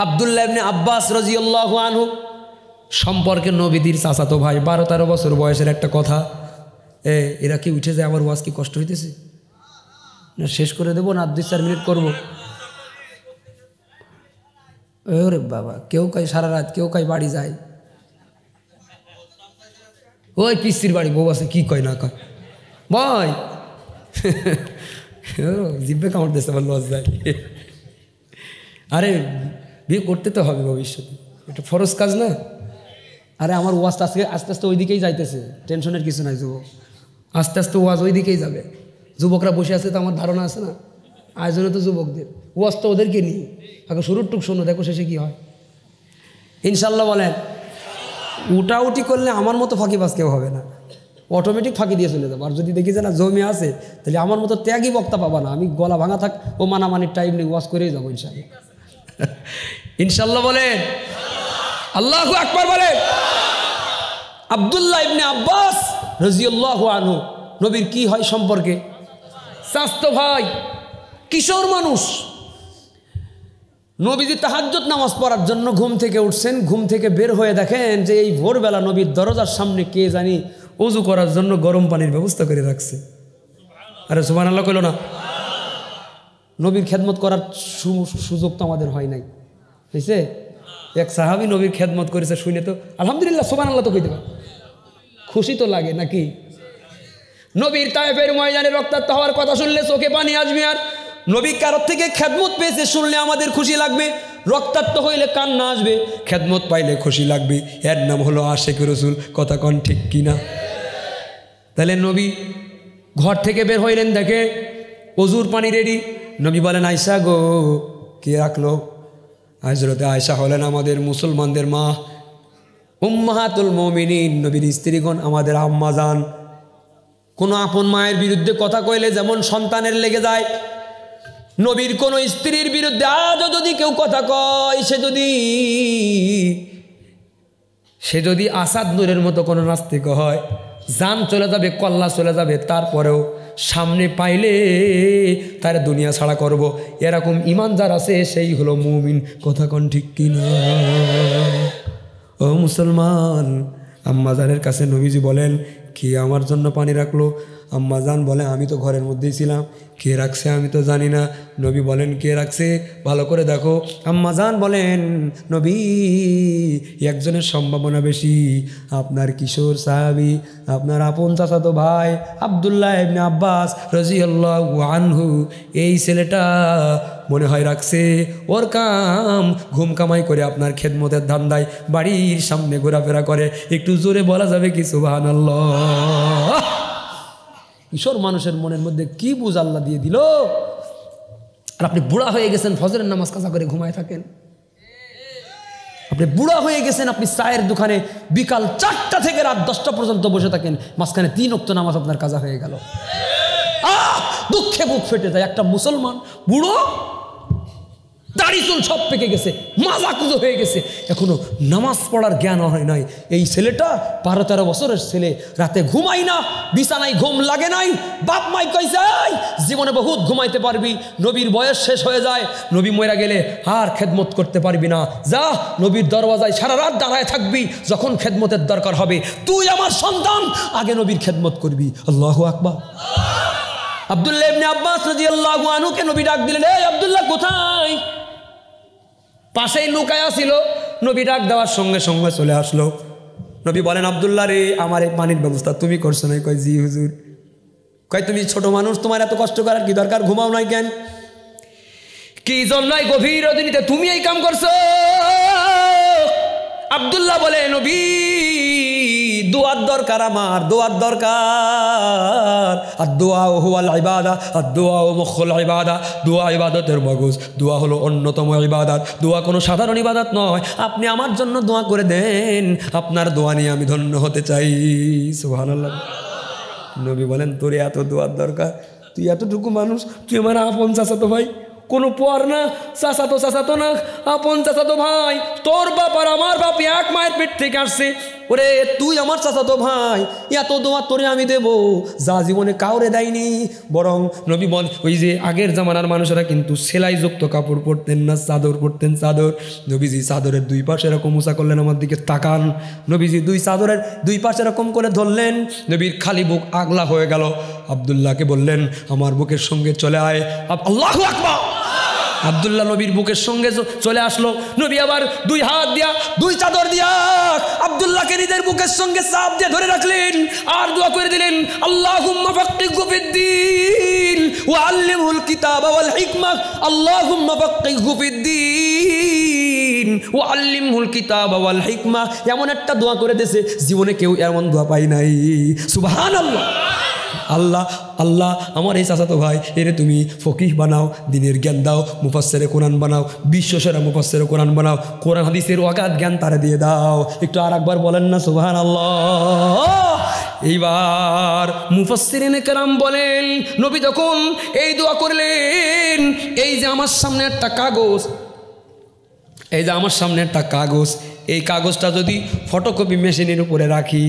আব্দুল্লাহ ইবনে আব্বাস রাদিয়াল্লাহু আনহু। সম্পর্কে নবীদের চাচাতো ভাই, 12-13 বছর বয়সের একটা কথা। এরা কি উঠে যায়? আমার ওয়াজ কি কষ্ট হইতেছে না? শেষ করে দেবো না 2-4 মিনিট করবো? ওরে বাবা, কেউ কয় সারা রাত, কেউ কয় বাড়ি যায়। ওই পিস্তির বাড়ি বউ আছে, কি কয় না কয় ভাই। জিব্বে কামড় দিচ্ছে, আমার লজ যায়। আরে বিয়ে করতে তো হবে ভবিষ্যতে, এটা ফরজ কাজ না? আরে আমার ওয়াজটা আজকে আস্তে আস্তে ওই দিকেই যাইতেছে, টেনশনের কিছু নাই যুবক, আস্তে আস্তে ওয়াজ ওই দিকেই যাবে। যুবকরা বসে আছে তো আমার ধারণা আছে না, আয়োজনে তো যুবকদের, ওয়াজ তো ওদেরকে নিয়ে। আগে শুরুর টুক শোনো, দেখো শেষে কি হয়। ইনশাল্লাহ বলেন। উঠাউটি করলে আমার মতো ফাঁকিবাজ কেউ হবে না, অটোমেটিক ফাঁকি দিয়ে চলে যাবো। আর যদি দেখি যে না জমে আছে, তাহলে আমার মতো ত্যাগই বক্তা পাবা না। আমি গলা ভাঙা থাক ও মানামানির টাইম নিয়ে ওয়াজ করেই যাবো ইনশাল্লাহ। ইনশাল্লাহ বলেন, আল্লাহু আকবার বলেন। আব্দুল্লাহ ইবনে আব্বাস রাদিয়াল্লাহু আনহু নবীর কি হয় সম্পর্কে? চাচতো ভাই, কিশোর মানুষ। নবীজি তাহাজ্জুদ নামাজ পড়ার জন্য ঘুম থেকে উঠছেন। ঘুম থেকে বের হয়ে দেখেন যে এই ভোরবেলা নবীর দরজার সামনে কে জানি ওযু করার জন্য গরম পানির ব্যবস্থা করে রাখছে। আরে সুবহানাল্লাহ কইল না? নবীর খেদমত করার সুযোগ তো আমাদের হয় নাই, হয়েছে? এক সাহাবী নবীর খেদমত করেছে, শুনে তো আলহামদুলিল্লাহ সুবহানাল্লাহ তো কইতে পারে, খুশি তো লাগে নাকি? নবীর তায়েফের ময়দানে রক্তাক্ত হওয়ার কথা শুনলে চোখে পানি আসবে। আর নবী কারোর থেকে খেদমত পেয়েছে শুনলে আমাদের খুশি লাগবে। রক্তাক্ত হইলে কান্না আসবে, খেদমত পাইলে খুশি লাগবে। এর নাম হলো আশিক রাসূল। কথা কন ঠিক কিনা? তাহলে নবী ঘর থেকে বের হইলেন, দেখে ওযুর পানি রেডি। নবী বলেন, আয়েশা গো, কে রাখলো? হযরতে আয়েশা হলেন আমাদের মুসলমানদের মা, উম্মাহাতুল মুমিনিন, নবীর স্ত্রীগণ, আমাদের আম্মা জান। কোনো আপন মায়ের বিরুদ্ধে কথা কইলে যেমন সন্তানের লেগে যায়, নবীর কোনো স্ত্রীর বিরুদ্ধে আজও যদি কেউ কথা কয়, সে যদি আসাদ নূরের মতো কোনো নাস্তিক হয়, জান চলে যাবে, কল্লা চলে যাবে, তারপরেও সামনে পাইলে তার দুনিয়া ছাড়া করব। এরকম ইমান যার আছে সেই হলো মুমিন। কথা কোন ঠিক কিনা? ও মুসলমান, আম্মাজানের কাছে নবীজি বলেন, কে আমার জন্য পানি রাখলো? আম্মাজান বলে, আমি তো ঘরের মধ্যেই ছিলাম, কে রাখছে আমি তো জানি না। নবী বলেন, কে রাখছে ভালো করে দেখো। আম্মাজান বলেন, নবী, একজনের সম্ভাবনা বেশি, আপনার কিশোর সাহাবী, আপনার আপন চাচাতো ভাই আব্দুল্লাহ ইবনে আব্বাস রাদিয়াল্লাহু আনহু, এই ছেলেটা মনে হয় রাখছে। ওর কাম ঘুম কামাই করে আপনার খেদমতের ধান্দায় বাড়ির সামনে ঘোরাফেরা করে। একটু জোরে বলা যাবে কি সুবহানাল্লাহ? কিশোর মানুষের মনের মধ্যে কি বুঝ আল্লাহ দিয়ে দিল। আর আপনি বুড়া হয়ে গেছেন, ফজরের নামাজ কাজা করে ঘুমায় থাকেন। আপনি বুড়া হয়ে গেছেন, আপনি চায়ের দোকানে বিকাল 4টা থেকে রাত 10টা পর্যন্ত বসে থাকেন, মাঝখানে 3 ওয়াক্ত নামাজ আপনার কাজা হয়ে গেল। দুঃখে বুক ফেটে যায়। একটা মুসলমান বুড়ো, দাড়ি চুল সব পেকে গেছে, মাজা কুজো হয়ে গেছে, এখনো নামাজ পড়ার জ্ঞান হয় নাই। এই ছেলেটা 12-13 বছরের ছেলে, রাতে ঘুমাই না, বিছানায় ঘুম লাগে নাই। বাপ মাই কইছে, জীবনে বহুত ঘুমাইতে পারবি, নবীর বয়স শেষ হয়ে যায়, নবী মরে গেলে আর খেদমত করতে পারবি না, যা নবীর দরওয়াজায় সারা রাত দাঁড়ায় থাকবি, যখন খেদমতের দরকার হবে তুই আমার সন্তান, আগে নবীর খেদমত করবি। আল্লাহু আকবার। আব্দুল্লাহ ইবনে আব্বাস রাদিয়াল্লাহু আনহুকে নবী ডাক দিলেন, এই আব্দুল্লাহ কোথায়? পাশেই লুকায়া ছিল। নবী ডাক দেওয়ার সঙ্গে সঙ্গে চলে আসলো। নবী বলেন, আব্দুল্লাহ রে, আমার এই পানির ব্যবস্থা তুমি করছো নাই? কয়, জি হুজুর। কয়, তুমি ছোট মানুষ, তোমার এত কষ্ট করার কি দরকার? ঘুমাও নাই কেন? কি জন্যই গভীর রজনীতে তুমি এই কাম করছো? আব্দুল্লাহ বলে, নবী দোয়ার দরকার, আমার দোয়ার দরকার। আর দোয়া হুয়াল ইবাদা, আর দোয়া ও মুখুল ইবাদা। দোয়া ইবাদতের মগজ, দোয়া হলো অন্যতম ইবাদত। দোয়া কোনো সাধারণ ইবাদত নয়। আপনি আমার জন্য দোয়া করে দেন, আপনার দোয়া নিয়ে আমি ধন্য হতে চাই। সুবহানাল্লাহ। নবী বলেন, তোর এত দোয়ার দরকার, তুই এতটুকু মানুষ, তুই আমার আপন চাচাতো ভাই, কোনো পর না, চাচাতো না, আপন চাচাতো ভাই। তোর বাপ আর আমার বাপ এক মায়ের পেট থেকে আসছে। ওরে তুই আমার চাচাতো ভাই, এত দোয়া তোরে আমি দেব যা জীবনে কাউরে দেয়নি। বরং নবী বল, ওই যে আগের জামানার মানুষেরা কিন্তু সেলাইযুক্ত কাপড় পরতেন না, চাদর পরতেন। চাদর, নবীজি চাদরের দুই পাশে এরকম উঁচা করলেন, আমার দিকে তাকান। নবীজি দুই চাদরের দুই পাশে এরকম করে ধরলেন, নবীর খালি বুক আগলা হয়ে গেল। আব্দুল্লাহকে বললেন, আমার বুকের সঙ্গে চলে আয়। আল্লাহু আকবার। আব্দুল্লাহ নবীর বুকের সঙ্গে চলে আসলো। নবী আবার দুই হাত দিয়া, দুই চাদর দিয়া আব্দুল্লাহকে নিজের বুকের সঙ্গে চাপ দিয়ে ধরে রাখলেন, আর দোয়া করে দিলেন, আল্লাহুম্মা ফাক্কিহু ফিদ্দীন ওয়া আল্লিমহুল কিতাবা ওয়াল হিকমা। আল্লাহুম্মা ফাক্কিহু ফিদ্দীন ওয়া আল্লিমহুল কিতাবা ওয়াল হিকমা। এমন একটা দোয়া করে দিয়েছে, জীবনে কেউ এমন দোয়া পায় নাই। সুবহানাল্লাহ। আল্লাহ আল্লাহ, আমার এই চাচাতো ভাই, এরে তুমি ফকিহ বানাও, দিনের জ্ঞান দাও, মুফাসসিরে কোরআন বানাও, বিশ্বসেরা মুফাসসিরে কোরআন বানাও, কোরআন হাদিসের অগাধ জ্ঞান তারে দিয়ে দাও। একটু আর একবার বলেন না সুবহানাল্লাহ। এইবার মুফাসসিরিনে কেরাম বলেন, নবী যখন এই দোয়া করলেন, এই যে আমার সামনে একটা কাগজ, এই যে আমার সামনে একটা কাগজ, এই কাগজটা যদি ফটোকপি মেশিনের উপরে রাখি,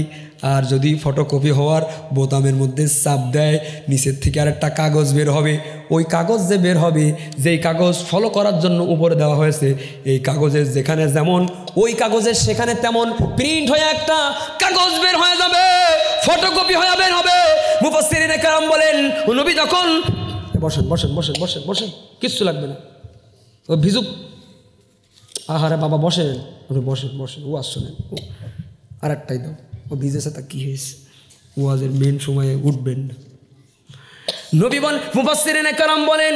আর যদি ফটোকপি হওয়ার বোতামের মধ্যে চাপ দেয়, নিচের থেকে আর একটা কাগজ বের হবে। ওই কাগজ যে বের হবে, যেই কাগজ ফলো করার জন্য উপরে দেওয়া হয়েছে, এই কাগজের যেখানে যেমন, ওই কাগজের সেখানে তেমন প্রিন্ট হয়ে একটা কাগজ বের হয়ে যাবে, ফটোকপি হয়ে বের হবে। মুফাসসিরিনে কেরাম বলেন, নবী যখন, বসেন বসেন বসেন বসেন বসেন, কিচ্ছু লাগবে না, ও ভিজুক। আহারে বাবা বসেন, বসেন বসেন, ও আসছেন, আর একটাই দাও, ও ভিজেছে, তা কি হয়েছে, ওয়াজের মেন সময়ে উঠবেন না। নবী বল, মুফাসসিরিনে কেরাম বলেন,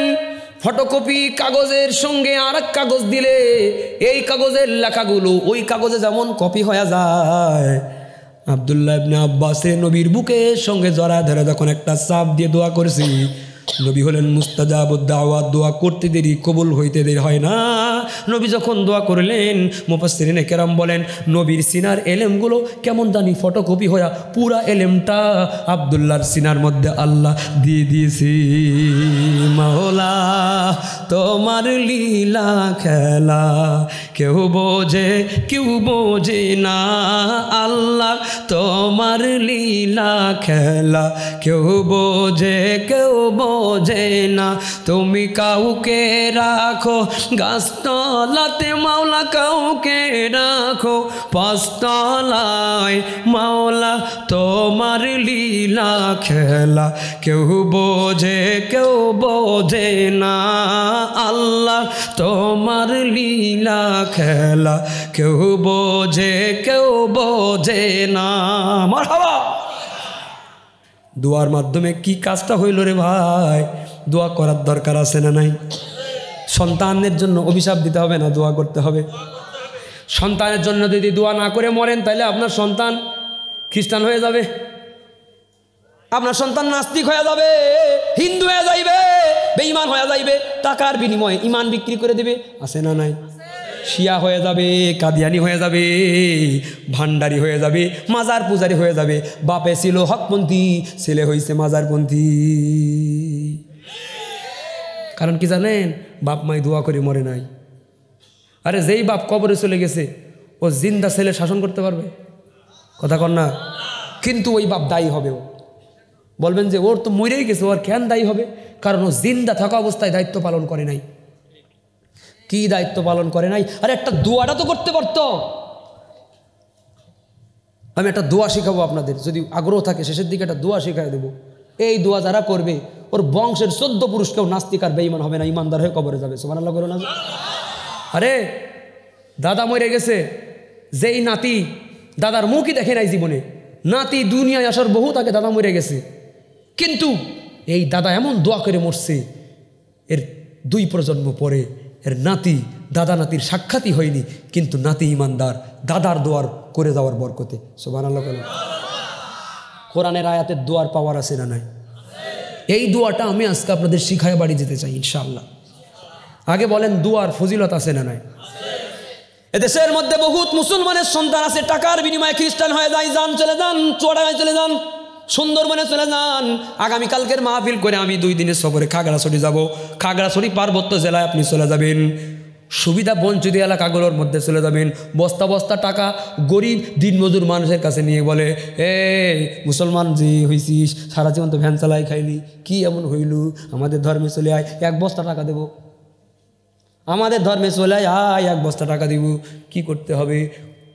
ফটোকপি কাগজের সঙ্গে আর এক কাগজ দিলে এই কাগজের লেখাগুলো ওই কাগজে যেমন কপি হয়ে যায়। আব্দুল্লাহ ইবনে আব্বাসে নবীর বুকের সঙ্গে জড়া ধরে যখন একটা চাপ দিয়ে দোয়া করেছি, নবী হলেন মুস্তাজাবুদ দাওয়াত। দোয়া করতে দেরি, কবুল হইতে দেরি হয় না। নবী যখন দোয়া করলেন, মুফাসসিরিনে কেরাম বলেন, নবীর সিনার এলেমগুলো কেমন জানি ফটোকপি হয়ে পুরা এলেমটা আব্দুল্লাহর সিনার মধ্যে আল্লাহ দিয়ে দিয়েছি। মাওলা তোমার লীলা খেলা কেউ বোঝে না, আল্লাহ তোমার লীলা খেলা কেউ বোঝে না। তুমি কাউকে রাখো গাছতলাতে মাওলা, কাউকে রাখো পাঁচতলায় মাওলা, তোমার লীলা খেলা কেউ বোঝে না, আল্লাহ তোমার লীলা খেলা কেউ বোঝে না। মারহাবা। দোয়ার মাধ্যমে কি কাজটা হইল রে ভাই? দোয়া করার দরকার আছে না নাই? সন্তানের জন্য অভিশাপ দিতে হবে না, দোয়া করতে হবে। সন্তানের জন্য যদি দোয়া না করে মরেন, তাহলে আপনার সন্তান খ্রিস্টান হয়ে যাবে, আপনার সন্তান নাস্তিক হয়ে যাবে, হিন্দু হয়ে যাইবে, বেঈমান হয়ে যাইবে, টাকার বিনিময়ে ইমান বিক্রি করে দেবে, আছে না নাই? শিয়া হয়ে যাবে, কাদিয়ানি হয়ে যাবে, ভান্ডারি হয়ে যাবে, মাজার পূজারি হয়ে যাবে। বাপে ছিল হকপন্থী, ছেলে হয়েছে মাজারপন্থী। কারণ কি জানেন? বাপ মাই দোয়া করে মরে নাই। আরে যেই বাপ কবরে চলে গেছে, ও জিন্দা ছেলে শাসন করতে পারবে? কথা কন না। কিন্তু ওই বাপ দায়ী হবে। ও বলবেন যে ওর তো মরেই গেছে, ওর কেন দায়ী হবে? কারণ ও জিন্দা থাকা অবস্থায় দায়িত্ব পালন করে নাই। কি দায়িত্ব পালন করে নাই? আরে একটা দোয়াটা তো করতে পারতো। আমি একটা দোয়া শিখাবো আপনাদের, যদি আগ্রহ থাকে শেষের দিকে একটা দোয়া শিখাই দেবো। এই দোয়া যারা করবে, ওর বংশের 14 পুরুষ কেউ নাস্তিক আর বেঈমান হবে না, ইমানদার হয়ে কবরে যাবে। সুবহানাল্লাহ করো না। আরে দাদা মরে গেছে, যেই নাতি দাদার মুখই দেখে নাই জীবনে, নাতি দুনিয়ায় আসার বহু তাকে, দাদা মরে গেছে, কিন্তু এই দাদা এমন দোয়া করে মরছে, এর 2 প্রজন্ম পরে এর নাতি দাদা নাতির সাক্ষাৎই হয়নি, কিন্তু নাতি ইমানদার, দাদার দোয়ার করে যাওয়ার বরকতে। সুবহানাল্লাহ। কোরআনের আয়াতের দোয়ার পাওয়ার আছে না নাই? এই দোয়াটা আমি আজকে আপনাদের শিখায় বাড়ি যেতে চাই ইনশাআল্লাহ। আগে বলেন দোয়ার ফজিলত আছে না নাই? এদেশের মধ্যে বহুত মুসলমানের সন্তান আছে, টাকার বিনিময়ে খ্রিস্টান হয়ে যায়, যান চলে যান, চুয়াডাঙ্গায় চলে যান, সুন্দরবনে চলে যান। আগামীকালকের মাহফিল করে আমি 2 দিনের সফরে খাগড়াছড়ি যাব। খাগড়াছড়ি পার্বত্য জেলায় আপনি চলে যাবেন, সুবিধা বঞ্চিত এলাকাগুলোর মধ্যে চলে যাবেন। বস্তা বস্তা টাকা গরিব দিনমজুর মানুষের কাছে নিয়ে বলে, মুসলমান যে হইছিস, সারা জীবন তো ভ্যান চালাই খাইলি, কি এমন হইল, আমাদের ধর্মে চলে আয়, 1 বস্তা টাকা দেব, আমাদের ধর্মে চলে আয়, 1 বস্তা টাকা দিব। কি করতে হবে?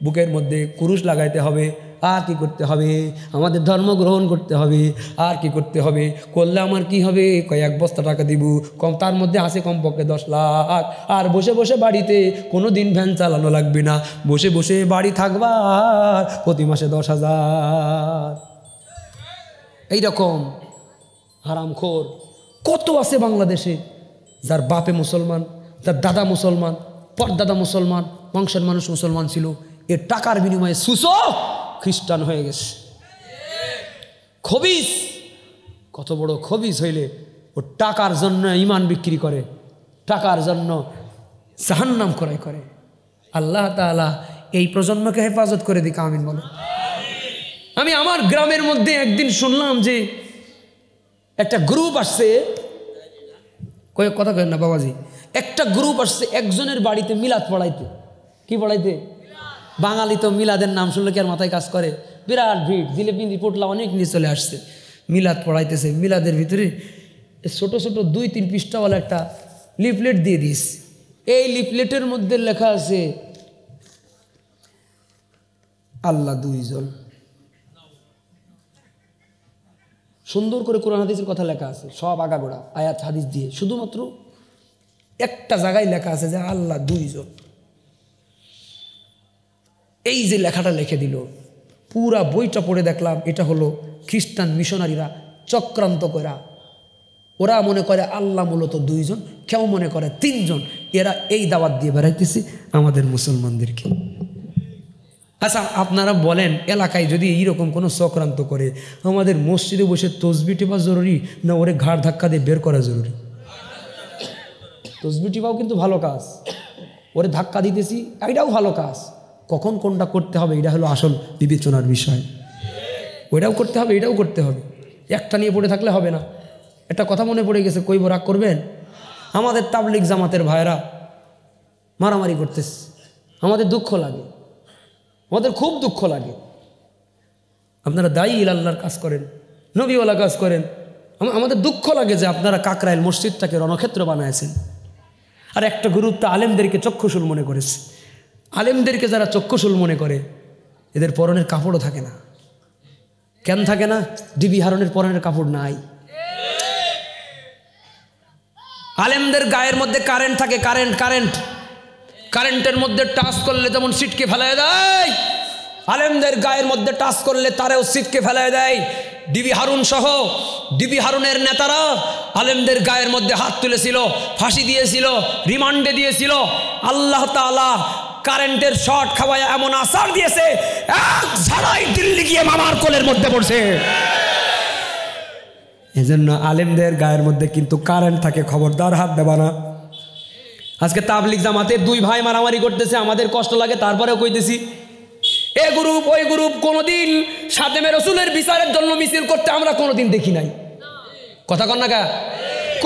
বুকের মধ্যে কুরুশ লাগাইতে হবে। আর কি করতে হবে? আমাদের ধর্ম গ্রহণ করতে হবে। আর কি করতে হবে? করলে আমার কি হবে? 1 বস্তা টাকা দিব, কম তার মধ্যে আছে কমপক্ষে 10 লাখ। আর বসে বসে বাড়িতে কোনো দিন ভ্যান চালানো লাগবে না, বসে বসে বাড়ি থাকবা, প্রতি মাসে 10,000। এইরকম হারামখোর কত আছে বাংলাদেশে, যার বাপে মুসলমান, যার দাদা মুসলমান, পরদাদা মুসলমান, বংশের মানুষ মুসলমান ছিল, এর টাকার বিনিময়ে সুসো খ্রিস্টান হয়ে গেছে। খবিস, কত বড় খবিস হইলে ও টাকার জন্য ইমান বিক্রি করে, টাকার জন্য জাহান্নাম ক্রয় করে। আল্লাহ তাআলা এই প্রজন্মকে হেফাজত করে দিক, আমিন বলো। আমি আমার গ্রামের মধ্যে একদিন শুনলাম যে একটা গ্রুপ আসছে, কয়েক কথা কেন না বাবাজি, একটা গ্রুপ আসছে একজনের বাড়িতে মিলাদ পড়াইতে। কি পড়াইতে? বাঙালি তো মিলাদের নাম শুনলে কি আর মাথায় কাজ করে? বিরাট ভিড়, জিলেপি পোটলা অনেক নিয়ে চলে আসছে, মিলাদ পড়াইতেছে। মিলাদের ভিতরে ছোট ছোট 2-3 পৃষ্ঠাওয়ালা একটা লিফলেট দিয়ে দিস। এই লিফলেটের মধ্যে লেখা আছে আল্লাহ 2 জন। সুন্দর করে কোরআন হাদিসের কথা লেখা আছে, সব আগাগোড়া আয়াত হাদিস দিয়ে। শুধুমাত্র একটা জায়গায় লেখা আছে যে আল্লাহ 2 জন। এই যে লেখাটা লিখে দিল, পুরা বইটা পড়ে দেখলাম এটা হলো খ্রিস্টান মিশনারিরা চক্রান্ত করা। ওরা মনে করে আল্লাহ মূলত 2 জন, কেউ মনে করে 3 জন। এরা এই দাওয়াত দিয়ে বেড়াইতেছে আমাদের মুসলমানদেরকে। আচ্ছা আপনারা বলেন, এলাকায় যদি এইরকম কোনো চক্রান্ত করে, আমাদের মসজিদে বসে তসবি টিপা জরুরি না ওরে ঘাড় ধাক্কা দিয়ে বের করা জরুরি? তসবি টিপাও কিন্তু ভালো কাজ, ওরে ধাক্কা দিতেছি এটাও ভালো কাজ। কখন কোনটা করতে হবে এটা হলো আসল বিবেচনার বিষয়। ওইটাও করতে হবে, এটাও করতে হবে, একটা নিয়ে পড়ে থাকলে হবে না। একটা কথা মনে পড়ে গেছে, কইব রাগ করবেন? আমাদের তাবলিগ জামাতের ভাইরা মারামারি করতেছে, আমাদের দুঃখ লাগে, আমাদের খুব দুঃখ লাগে। আপনারা দায়ী আল্লাহর কাজ করেন, নবীওয়ালা কাজ করেন, আমাদের দুঃখ লাগে যে আপনারা কাকরাইল মসজিদটাকে রণক্ষেত্র বানাইছেন। আর একটা গ্রুপ তো আলেমদেরকে চক্ষুশূল মনে করেছে। আলেমদেরকে যারা চক্ষুশূল মনে করে, এদের পরনের কাপড়ও থাকে না। কেন থাকে না? ডিবি হারনের পরনের কাপড় নাই। আলেমদের গায়ের মধ্যে কারেন্ট থাকে, কারেন্টের মধ্যে টাচ করলে যেমন সিটকে ফেলায় দেয়, আলেমদের গায়ের মধ্যে টাচ করলে তারেও সিটকে ফেলায় দেয়। ডিবি হারুন সহ ডিবি হারুনের নেতারা আলেমদের গায়ের মধ্যে হাত তুলেছিল, ফাঁসি দিয়েছিল, রিমান্ডে দিয়েছিল। আল্লাহ তাআলা কারেন্টের শর্ট খাওয়ায় এমন আসার দিয়েছে, এক ঝাড়াই দিল্লি গিয়ে মামার কোলের মধ্যে পড়ছে। এজন্য আলেমদের গায়ের মধ্যে কিন্তু কারেন্ট থাকে, খবরদার হাত দেবা না। আজকে তাবলিগ জামাতে 2 ভাই মারামারি করতেছে, আমাদের কষ্ট লাগে, তারপরেও কইতেছি এ গ্রুপ ওই গ্রুপ কোনোদিন সাদেমে রসুলের বিচারের জন্য মিছিল করতে আমরা কোনোদিন দেখি নাই। কথা কন না কা?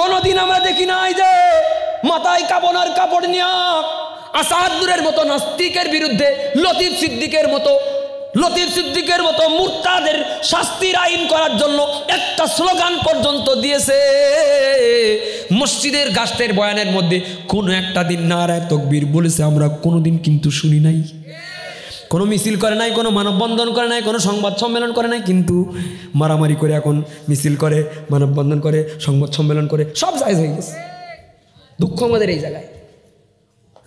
কোনোদিন আমরা দেখি নাই যে মাথায় কাপড় কাপড় নিয়া আসাদুরের মতো নাস্তিকের বিরুদ্ধে লতিফ সিদ্দিকের মতো মুরতাদের শাস্তির আইন করার জন্য একটা স্লোগান পর্যন্ত দিয়েছে। মসজিদের গাছের বয়ানের মধ্যে কোনো একটা দিন নারায়ে তাকবীর বলেছে আমরা কোনোদিন কিন্তু শুনি নাই। কোনো মিছিল করে নাই, কোনো মানববন্ধন করে নাই, কোনো সংবাদ সম্মেলন করে নাই, কিন্তু মারামারি করে এখন মিছিল করে, মানববন্ধন করে, সংবাদ সম্মেলন করে, সব জায়েজ হয়ে গেছে। দুঃখ আমাদের এই জায়গায়।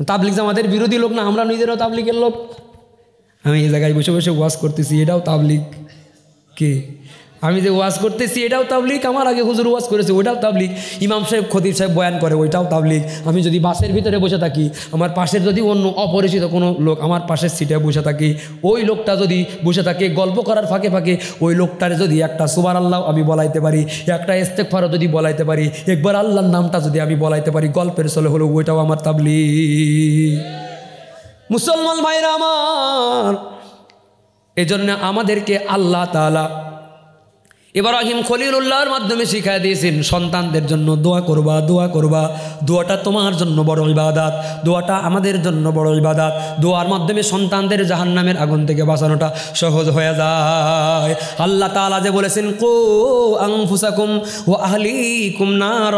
তাবলিগ জামাতের বিরোধী লোক না, আমরা নিজেরাও তাবলিগের লোক। আমি এই জায়গায় বসে বসে ওয়াজ করতেছি, এটাও তাবলিগ। কি আমি যে ওয়াজ করতেছি এটাও তাবলিগ, আমার আগে হুজুর ওয়াজ করেছে ওইটাও তাবলিগ, ইমাম সাহেব খতিব সাহেব বয়ান করে ওইটাও তাবলিগ। আমি যদি বাসের ভিতরে বসে থাকি, আমার পাশের যদি অন্য অপরিচিত কোনো লোক আমার পাশের সিটে বসে থাকি, ওই লোকটা যদি বসে থাকে গল্প করার ফাঁকে ফাঁকে ওই লোকটার যদি একটা সুবহানাল্লাহ আমি বলাইতে পারি, একটা ইস্তেগফারও যদি বলাইতে পারি, একবার আল্লাহর নামটা যদি আমি বলাইতে পারি গল্পের চলে হলো, ওইটাও আমার তাবলিগ। মুসলমান ভাইরা আমার, এজন্য আমাদেরকে আল্লাহ তাআলা ইব্রাহিম খলিলুল্লাহর মাধ্যমে শিখাই দিয়েছেন সন্তানদের জন্য দোয়া করবা, দোয়া করবা। দোয়াটা তোমার জন্য বড় ইবাদত, দোয়াটা আমাদের জন্য বড় ইবাদত। দোয়ার মাধ্যমে সন্তানদের জাহান্নামের আগুন থেকে বাঁচানোটা সহজ হয়ে যায়। আল্লাহ তাআলা যে বলেছেন কু আনফুসাকুম ওয়া আহলিকুম নার,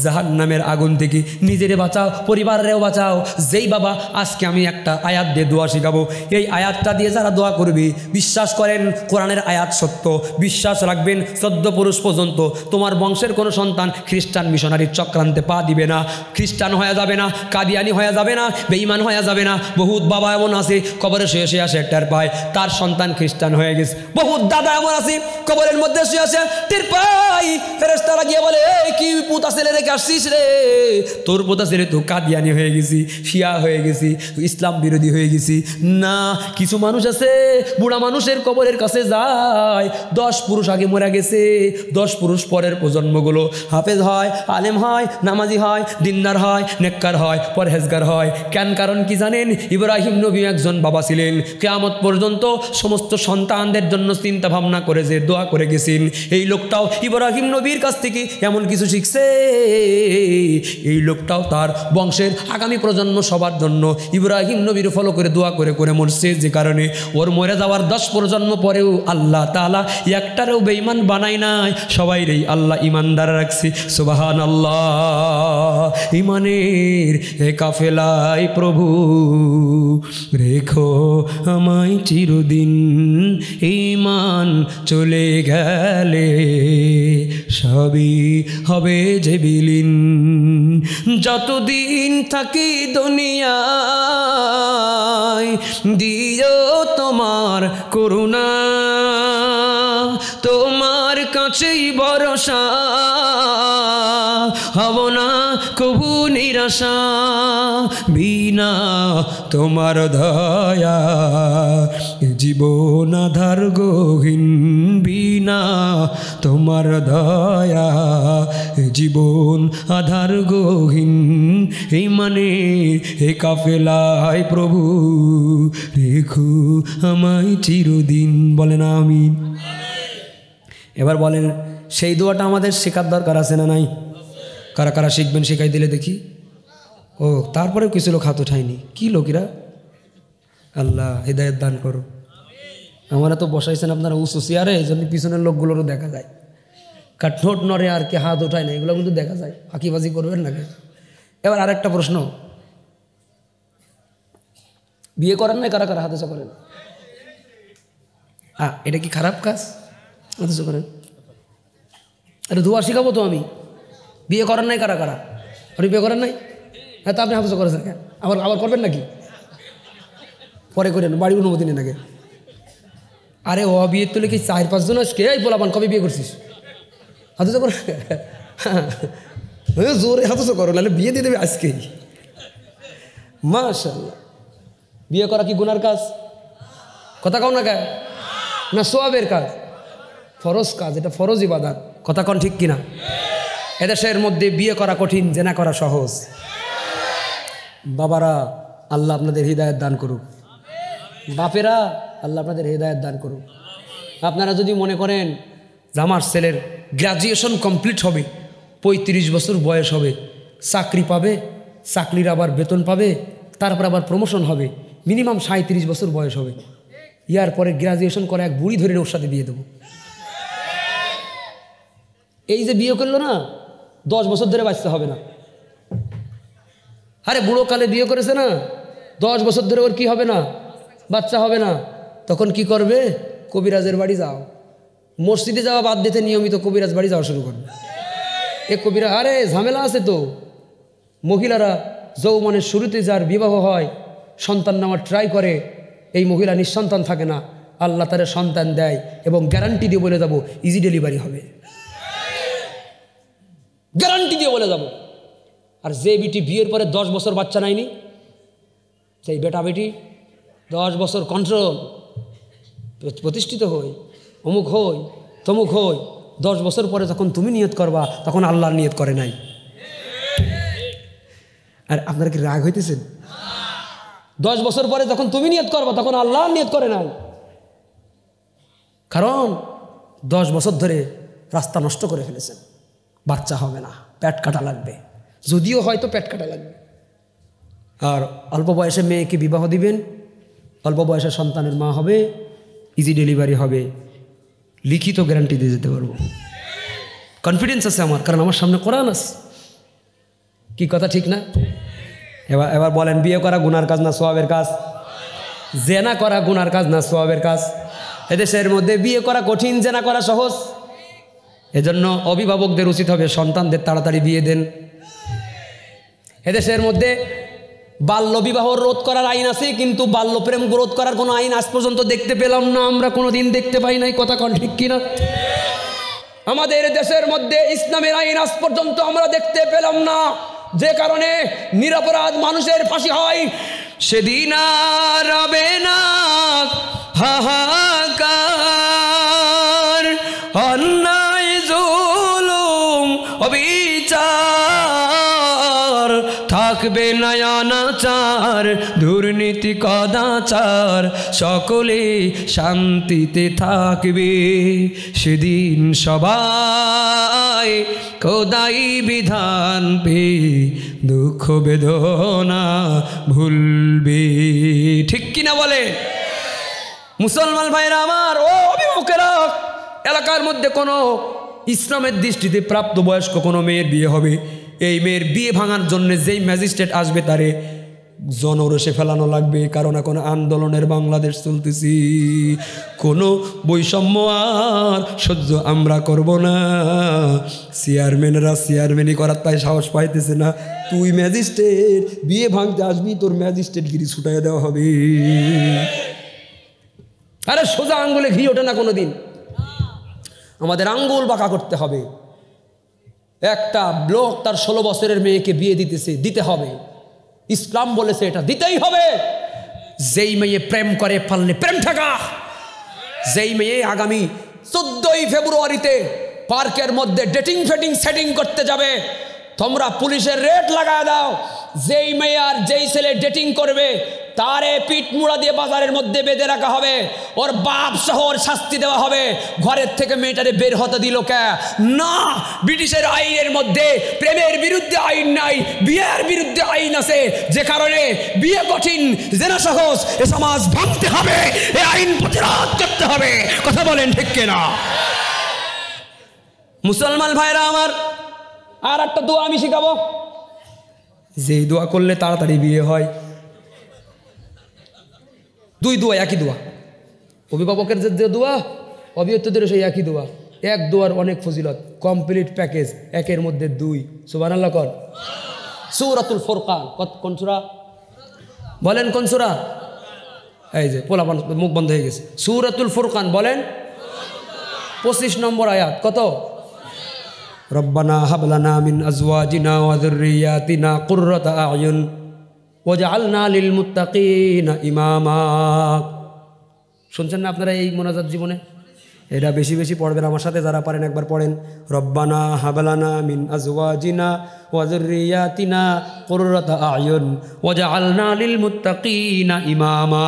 জাহান্নামের আগুন থেকে নিজেরে বাঁচাও, পরিবারেও বাঁচাও। যেই বাবা আজকে আমি একটা আয়াত দিয়ে দোয়া শিখাবো, এই আয়াতটা দিয়ে যারা দোয়া করবে, বিশ্বাস করেন কোরআনের আয়াত সত্য, বিশ্বাস রাখবেন 14 পুরুষ পর্যন্ত তোমার বংশের কোনো সন্তান খ্রিস্টান মিশনারির চক্রান্তে পা দিবে না, খ্রিস্টান হয়ে যাবে না, কাদিয়ানি হয়ে যাবে না, বেঈমান হয়ে যাবে না। বহুত বাবা এমন আছে কবরে শুয়ে শুয়ে আসে টের পায় তার সন্তান খ্রিস্টান হয়ে গেছে। বহুত দাদা এমন আছে কবরের মধ্যে শুয়ে আসে টের পাই ফেরেশতারা গিয়ে বলে এই কি পুতা ছেলে রেখে আসছিস রে, তোর পুতা ছেলে তো কাদিয়ানি হয়ে গেছি, শিয়া হয়ে গেছি, ইসলাম বিরোধী হয়ে গেছি। না, কিছু মানুষ আছে বুড়া মানুষের কবরের কাছে যায়, 10 পুরুষ আগে মরে গেছে, 10 পুরুষ পরের প্রজন্মগুলো হাফেজ হয়, আলেম হয়, নামাজি হয়, দিনদার হয়, নেককার হয়, পরহেজগার হয়। কেন? কারণ কি জানেন? ইব্রাহিম নবী একজন বাবা ছিলেন, কিয়ামত পর্যন্ত সমস্ত সন্তানদের জন্য চিন্তা ভাবনা করে যে দোয়া করে গেছেন। এই লোকটাও ইব্রাহিম নবীর কাছ থেকে এমন কিছু শিখছে, এই লোকটাও তার বংশের আগামী প্রজন্ম সবার জন্য ইব্রাহিম নবীর ফলো করে দোয়া করে করে মরছে। যে কারণে ওর মরে যাওয়ার 10 প্রজন্ম পরেও আল্লাহ তাআলা একটারও বেঈমান বানাই নাই, সবাইরই আল্লাহ ইমানদার রাখছে। সুবহানাল্লাহ। ইমানের এ কাফেলায় প্রভু রেখো আমায় চিরদিন, ঈমান চলে গেলে সবই হবে যে বিলীন। যতদিন থাকি দুনিয়ায় দিও তোমার করুণা, তোমার কাছেই ভরসা, হব না কবু নিরাশা। বিনা তোমার দয়া জীবন আধার গহীন, বিনা তোমার দয়া জীবন আধার গহীন। এই মানে হে কাফেলায় প্রভু রেখো আমায় চিরদিন। বলেন আমিন। এবার বলেন সেই দোয়াটা আমাদের শেখার দরকার আছে না নাই? কারা কারা শিখবেন শেখাই দিলে দেখি। ও তারপরেও কিছু লোক হাত উঠায়নি, কি লোকেরা? আল্লাহ হিদায়াত দান করো। আমরা তো বসাইছেন আপনারা উঁচু চেয়ারে, এই জন্য পিছনের লোকগুলোরও দেখা যায়। কাঠনোট নড়ে আর কি হাত উঠায় না, এগুলো কিন্তু দেখা যায়। ফাঁকিবাজি করবেন নাকি? এবার আরেকটা প্রশ্ন, বিয়ে করেন না কারা কারা? হাত উঁচা করেন। এটা কি খারাপ কাজ? হাত উঁচা করেন। আরে দোয়া শিখাবো তো আমি। বিয়ে করেন নাই কারা কারা? আপনি বিয়ে করেন নাই? হ্যাঁ, তা আপনি হাত উঁচা করেছেন কেন? আবার আবার করবেন নাকি? পরে করেন, বাড়ি অনুমতি নেন আগে। আরে ও বিয়ের তুলে কি 4-5 জন আজকে? এই বলাবান কবে বিয়ে করছিস? হাত উঁচা করে জোরে হাত উঁচা করো, নাহলে বিয়ে দিয়ে দেবে আজকেই। মাশাআল্লাহ। বিয়ে করা কি গুনার কাজ? কথা কও না কে? না সোয়াবের কাজ, ফরজ কাজ, এটা ফরজ ইবাদত। কথা কন ঠিক কিনা? এদেশের মধ্যে বিয়ে করা কঠিন, জেনা করা সহজ। বাবারা আল্লাহ আপনাদের হৃদায়ত দান করুক, বাপেরা আল্লাহ আপনাদের হৃদায়ত দান করুক। আপনারা যদি মনে করেন যে আমার ছেলের গ্র্যাজুয়েশন কমপ্লিট হবে, 35 বছর বয়স হবে, চাকরি পাবে, চাকরির আবার বেতন পাবে, তারপর আবার প্রমোশন হবে, মিনিমাম 37 বছর বয়স হবে, ইয়ার পরে গ্র্যাজুয়েশন করে এক বুড়ি ধরে ওর সাথে বিয়ে দেবো। এই যে বিয়ে করলো না, 10 বছর ধরে বাঁচতে হবে না। আরে বুড়ো কালে বিয়ে করেছে না, 10 বছর ধরে ওর কি হবে না? বাচ্চা হবে না। তখন কি করবে? কবিরাজের বাড়ি যাও। মসজিদে যাওয়া বাদ দিতে নিয়মিত কবিরাজ বাড়ি যাওয়া শুরু করবে। এ কবিরা, আরে ঝামেলা আছে তো। মহিলারা যৌবনের শুরুতে যার বিবাহ হয়, সন্তান নেওয়ার ট্রাই করে, এই মহিলা নিঃসন্তান থাকে না, আল্লাহ তার সন্তান দেয় এবং গ্যারান্টি দিয়ে বলে যাব ইজি ডেলিভারি হবে, গ্যারান্টি দিয়ে বলে যাব। আর যে বেটি বিয়ের পরে 10 বছর বাচ্চা নেয়নি, সেই বেটা বেটি 10 বছর কন্ট্রোল, প্রতিষ্ঠিত হই, অমুক হই তমুক হই, 10 বছর পরে যখন তুমি নিয়ত করবা তখন আল্লাহর নিয়ত করে নাই। আর আপনারা কি রাগ হইতেছেন? 10 বছর পরে যখন তুমি নিয়ত করবা তখন আল্লাহর নিয়ত করে নাই, কারণ 10 বছর ধরে রাস্তা নষ্ট করে ফেলেছেন। বাচ্চা হবে না, পেট কাটা লাগবে, যদিও হয়তো পেট কাটা লাগবে। আর অল্প বয়সে মেয়েকে বিবাহ দিবেন, অল্প বয়সে সন্তানের মা হবে, ইজি ডেলিভারি হবে, লিখিত গ্যারান্টি দিয়ে যেতে পারবো, কনফিডেন্স আছে আমার, কারণ আমার সামনে কোরআন আছে। কি কথা ঠিক না? এবার বলেন, বিয়ে করা গুনার কাজ না সওয়াবের কাজ? জেনা করা গুনার কাজ না সওয়াবের কাজ? এদেশের মধ্যে বিয়ে করা কঠিন, জেনা করা সহজ। এজন্য অভিভাবকদের উচিত হবে সন্তানদের তাড়াতাড়ি বিয়ে দেন। এদেশের মধ্যে বাল্য বিবাহ রোধ করার আইন আছে, কিন্তু বাল্য প্রেম রোধ করার কোনো আইন আজ পর্যন্ত দেখতে পেলাম না, আমরা কোনো দিন দেখতে পাই নাই। কথা কোন ঠিক কিনা? আমাদের দেশের মধ্যে ইসলামের আইন আজ পর্যন্ত আমরা দেখতে পেলাম না, যে কারণে নিরপরাধ মানুষের ফাঁসি হয়। সেদিন আর হবে না হাহাকার, অন্যায় জুলুম অবিচার, থাকবে না অনাচার দুর্নীতি কদাচার, সকলে শান্তিতে থাকবে। সেদিন সবাই খোদাই বিধান পে দুঃখ বেদনা ভুলবে। ঠিক কিনা বলে? মুসলমান ভাইরা আমার, ও অভিভাবকেরা, এলাকার মধ্যে কোনো ইসলামের দৃষ্টিতে প্রাপ্তবয়স্ক কোনো মেয়ের বিয়ে হবে, এই মেয়ের বিয়ে ভাঙার জন্য যেই ম্যাজিস্ট্রেট আসবে তারে জনরোষে ফেলানো লাগবে। কারণ এখন আন্দোলনের বাংলাদেশ চলতেছি, কোনো বৈষম্য আর সহ্য আমরা করব না। চেয়ারম্যানেরা চেয়ারম্যানই করার তাই সাহস পাইতেছে না, তুই ম্যাজিস্ট্রেট, বিয়ে ভাঙতে আসবি, তোর ম্যাজিস্ট্রেট গিরি ছুটাইয়া দেওয়া হবে। আরে সোজা আঙ্গুলে ঘি ওঠে না কোনো দিন, আমাদের আঙ্গুল বাঁকা করতে হবে। একটা লোক তার 16 বছরের মেয়েকে বিয়ে দিতে হবে, ইসলাম বলেছে এটা দিতেই হবে। যেই মেয়ে প্রেম করে পারলে প্রেম ঠেকা, যেই মেয়ে আগামী 14ই ফেব্রুয়ারিতে পার্কের মধ্যে ডেটিং ফেটিং সেটিং করতে যাবে, তোমরা পুলিশের রেট লাগায় দাও। যেই মেয়ে আর যেই ছেলে ডেটিং করবে তারে পিঠ মুড়া দিয়ে বাজারের মধ্যে বেঁধে রাখা হবে, ওর বাপ সহ ওর শাস্তি দেওয়া হবে। ঘরের থেকে মেয়েটারে বের হতে দিল কে? না, ব্রিটিশের আইনের মধ্যে প্রেমের বিরুদ্ধে আইন নাই, বিয়ের বিরুদ্ধে আইন আছে, যে কারণে বিয়ে কঠিন, জেনা সহজ। এ সমাজ ভাঙতে হবে, এ আইন প্রতিরোধ করতে হবে। কথা বলেন ঠিক কিনা? মুসলমান ভাইরা আমার, আর একটা দোয়া আমি শিখাবো, যেই দোয়া করলে তাড়াতাড়ি বিয়ে হয়। 2 দোয়া, একই দোয়া। অভিভাবকের যে দোয়া, অভিভাবকদের সেই একই দোয়া। এক দোয়ার অনেক ফজিলত, কমপ্লিট প্যাকেজ, একের মধ্যে 2। সুবহানাল্লাহ কর। সূরাতুল ফুরকান, কোন সূরা বলেন? কোন সূরা? এই যে পোলা মুখ বন্ধ হয়ে গেছে। সূরাতুল ফুরকান বলেন, 25 নম্বর আয়াত। কত? রব্বানা হাব লানা মিন আজওয়াজিনা ওয়া যুররিয়াতিনা কুররাতা আয়ুন ওয়াজআলনা লিল মুত্তাকিনা ইমামা। শুনছেন না আপনারা এই মুনাজাত জীবনে? এটা বেশি বেশি পড়বেন আমার সাথে, যারা পারেন একবার পড়েন। রব্বানা হাব লানা মিন আজওয়াজিনা ওয়া যুররিয়াতিনা কুররাতা আয়ুন ওয়াজআলনা লিল মুত্তাকিনা ইমামা।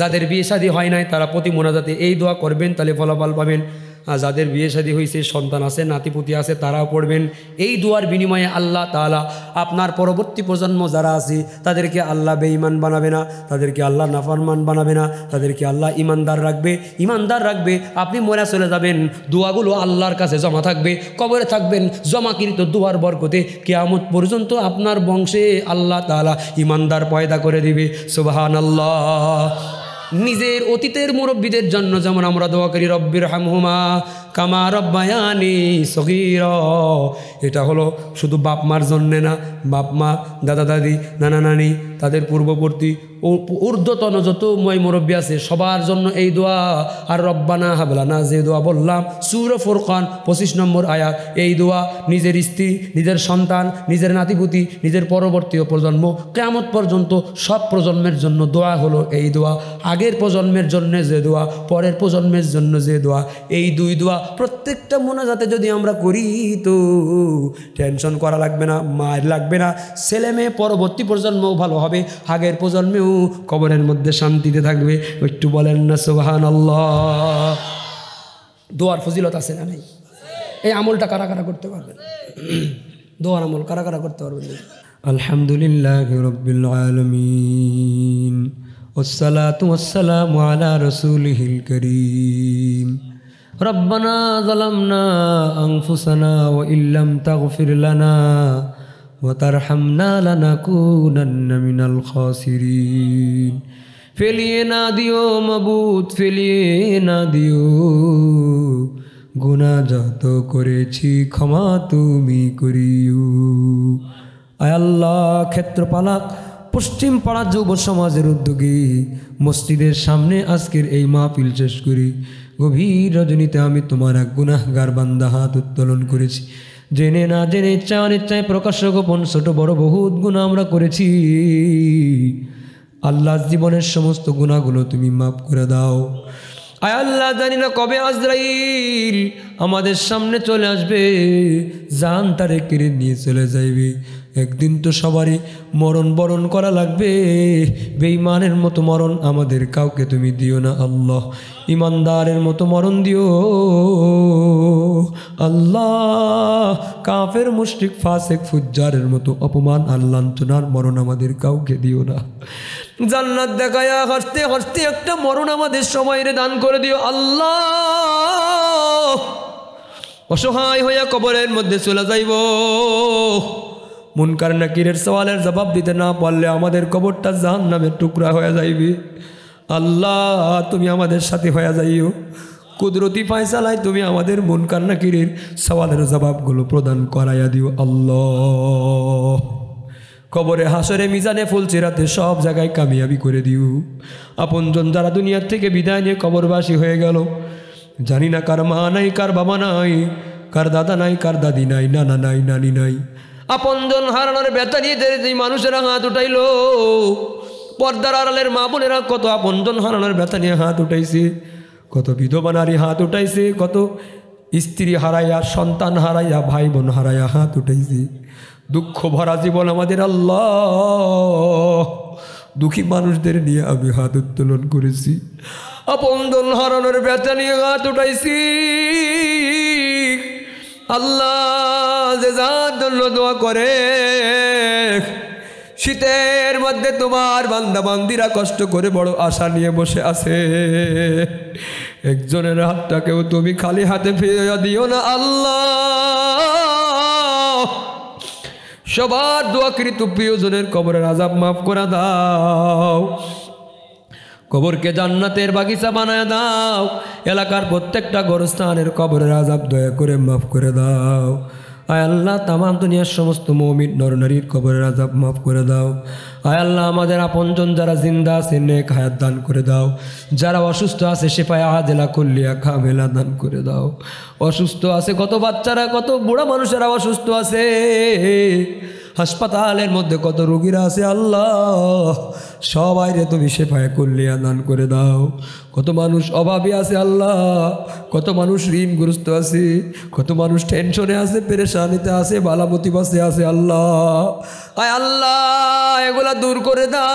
যাদের বিয়ে শাদী হয় নাই তারা প্রতি মুনাজাতে এই দোয়া করবেন, তাহলে ফলাফল পাবেন। আর যাদের বিয়ে শাদী হয়েছে, সন্তান আছে, নাতিপুতি আছে, তারাও পড়বেন। এই দোয়ার বিনিময়ে আল্লাহ তাআলা আপনার পরবর্তী প্রজন্ম যারা আছে তাদেরকে আল্লাহ বেঈমান বানাবে না, তাদেরকে আল্লাহ নাফরমান বানাবে না, তাদেরকে আল্লাহ ইমানদার রাখবে। ইমানদার রাখবে, আপনি মরে চলে যাবেন, দোয়াগুলো আল্লাহর কাছে জমা থাকবে, কবরে থাকবেন জমাকৃত দোয়ার বরকতে কিয়ামত পর্যন্ত আপনার বংশে আল্লাহ তাআলা ইমানদার পয়দা করে দিবে। সুবহানাল্লাহ। নিজের অতীতের মুরব্বীদের জন্য যেমন আমরা দোয়া করি, রব্বির হামহুমা কামা রব্বায়ানি সগীরা। এটা হলো শুধু বাপ মার জন্যে না, বাপ মা, দাদা দাদি, নানা নানি, তাদের পূর্ববর্তী ঊর্ধ্বতন যত মুরব্বী আছে সবার জন্য এই দোয়া। আর রব্বানা হাবলানা যে দোয়া বললাম সূরা ফুরকান 25 নম্বর আয়াত, এই দোয়া নিজের স্ত্রী, নিজের সন্তান, নিজের নাতিপুতি, নিজের পরবর্তী প্রজন্ম, কিয়ামত পর্যন্ত সব প্রজন্মের জন্য দোয়া হলো এই দোয়া। আগের প্রজন্মের জন্য যে দোয়া, পরের প্রজন্মের জন্য যে দোয়া, এই দুই দোয়া প্রত্যেকটা মোনাজাতে যদি আমরা করি তো টেনশন করা লাগবে না, মার লাগবে না, ছেলে মেয়ে পরবর্তী প্রজন্মও ভালো হবে, আগের প্রজন্মেও কবরের মধ্যে শান্তিতে থাকবে। একটু বলেন না সুবহানাল্লাহ। দোয়ার ফজিলত আছে না নাই? এই আমলটা কারা কারা করতে পারবেন? দোয়ার আমল কারা কারা করতে পারবেন? আলহামদুলিল্লাহি রাব্বিল আলামিন ওয়াসসালাতু ওয়াসসালামু আলা রাসূলিহিল কারীম। রব্বানা যালামনা আনফুসানা ওয়া ইল্লাম তাগফির লানা ওয়া তারহামনা লানাকুনান্না মিনাল খাসিরিন। ফেলিয়ে না দিও মাবুদ, ফেলিয়ে না দিও, গুনাহ যত করেছি ক্ষমা তুমি করিও। আয় আল্লাহ, ক্ষেত্রপালাক পশ্চিম পাড়া যুব সমাজের উদ্যোগী মসজিদের সামনে আজকের এই মাহফিল শেষ করি। গভীর রজনীতে আমি তোমার এক গুনাহগার বান্দা হাত উত্তোলন করেছি। জেনে না জেনে, ইচ্ছা অনিচ্ছায়, প্রকাশ্য গোপন, ছোট বড় বহুত গুনাহ আমরা করেছি। আল্লাহ, জীবনের সমস্ত গুনাহগুলো তুমি মাফ করে দাও। আয় আল্লাহ, জানি না কবে আজরাইল আমাদের সামনে চলে আসবে, জান তারে কেড়ে নিয়ে চলে যাইবে। একদিন তো সবারই মরণ বরণ করা লাগবে। বেঈমানের মতো মরণ আমাদের কাউকে তুমি দিও না আল্লাহ, ইমানদারের মতো মরণ দিও আল্লাহ। কাফের, মুশরিক, ফাসিক, ফুজ্জারের মতো অপমান আর লাঞ্ছনার মরণ আমাদের কাউকে দিও না। জান্নাত দেখায়া হাসতে হাসতে একটা মরণ আমাদের সময়ের দান করে দিও আল্লাহ। অসহায় হইয়া কবরের মধ্যে চলে যাইব, মুনকার নাকিরের সওয়ালের জবাব দিতে না পারলে আমাদের কবরটা জাহান্নামের টুকরা হয়ে যাইবে। আল্লাহ, তুমি আমাদের সাথে হয়ে যাইও। কুদরতি ফায়সালায় তুমি আমাদের মুনকার নাকিরের সওয়ালের জবাবগুলো প্রদান করাইয়া দিও আল্লাহ। কবরে, হাসরে, মিজানে, ফুলসিরাতে সব জায়গায় কামিয়াবি করে দিও। আপনজন যারা দুনিয়ার থেকে বিদায় নিয়ে কবরবাসী হয়ে গেল, জানি না কার মা নাই, কার বাবা নাই, কার দাদা নাই, কার দাদি নাই, নানা নাই, নানি নাই, আপনজন হারানোর ব্যথা নিয়ে যে মানুষেরা হাত উঠাইল, পর্দার আড়ালের মা বোনেরা কত আপনজন হারানোর ব্যথা নিয়ে হাত উঠাইছে, কত বিধবা নারী হাত উঠাইছে, কত স্ত্রী হারাইয়া, সন্তান হারাইয়া, ভাই বোন হারাইয়া হাত উঠাইছে। দুঃখ ভরা জীবন আমাদের আল্লাহ, দুঃখী মানুষদের নিয়ে আমি হাত উত্তোলন করেছি। আপনজন হারানোর ব্যথা নিয়ে হাত উঠাইছি আল্লাহ। যে যার জন্য দোয়া করে, শীতের মধ্যে তোমার বান্দা বান্দিরা কষ্ট করে বড় আশা নিয়ে বসে আছে, একজনের হাতটাকেও তুমি খালি হাতে ফিরিয়ে দিও না আল্লাহ। সবার দোয়াকৃত প্রিয়জনের কবরের আযাব মাফ করে দাও, কবরকে জান্নাতের বাগিচা বানায় দাও। এলাকার প্রত্যেকটা গোরস্থানের কবরের আযাব দয়া করে মাফ করে দাও। আয় আল্লাহ, তামাম দুনিয়ার সমস্ত মুমিন নরনারীর কবরের আযাব মাফ করে দাও। আয় আল্লাহ, আমাদের আপনজন যারা জিন্দা আছে নেক হায়াত দান করে দাও, যারা অসুস্থ আছে শিফায়ে আজেলা কুল্লিয়া কামেলা দান করে দাও। অসুস্থ আছে কত বাচ্চারা, কত বুড়া মানুষেরা অসুস্থ আছে, হাসপাতালের মধ্যে কত রোগীরা আছে আল্লাহ, সবাইরে তুমি শিফায়ে কুল্লিয়া দান করে দাও। কত মানুষ অভাবী আছে আল্লাহ, কত মানুষ ঋণগ্রস্ত আছে, কত মানুষ টেনশনে আছে, পেরেশানিতে আছে, বালামতিবাসে আছে আল্লাহ। আয় আল্লাহ, এগুলা দূর করে দাও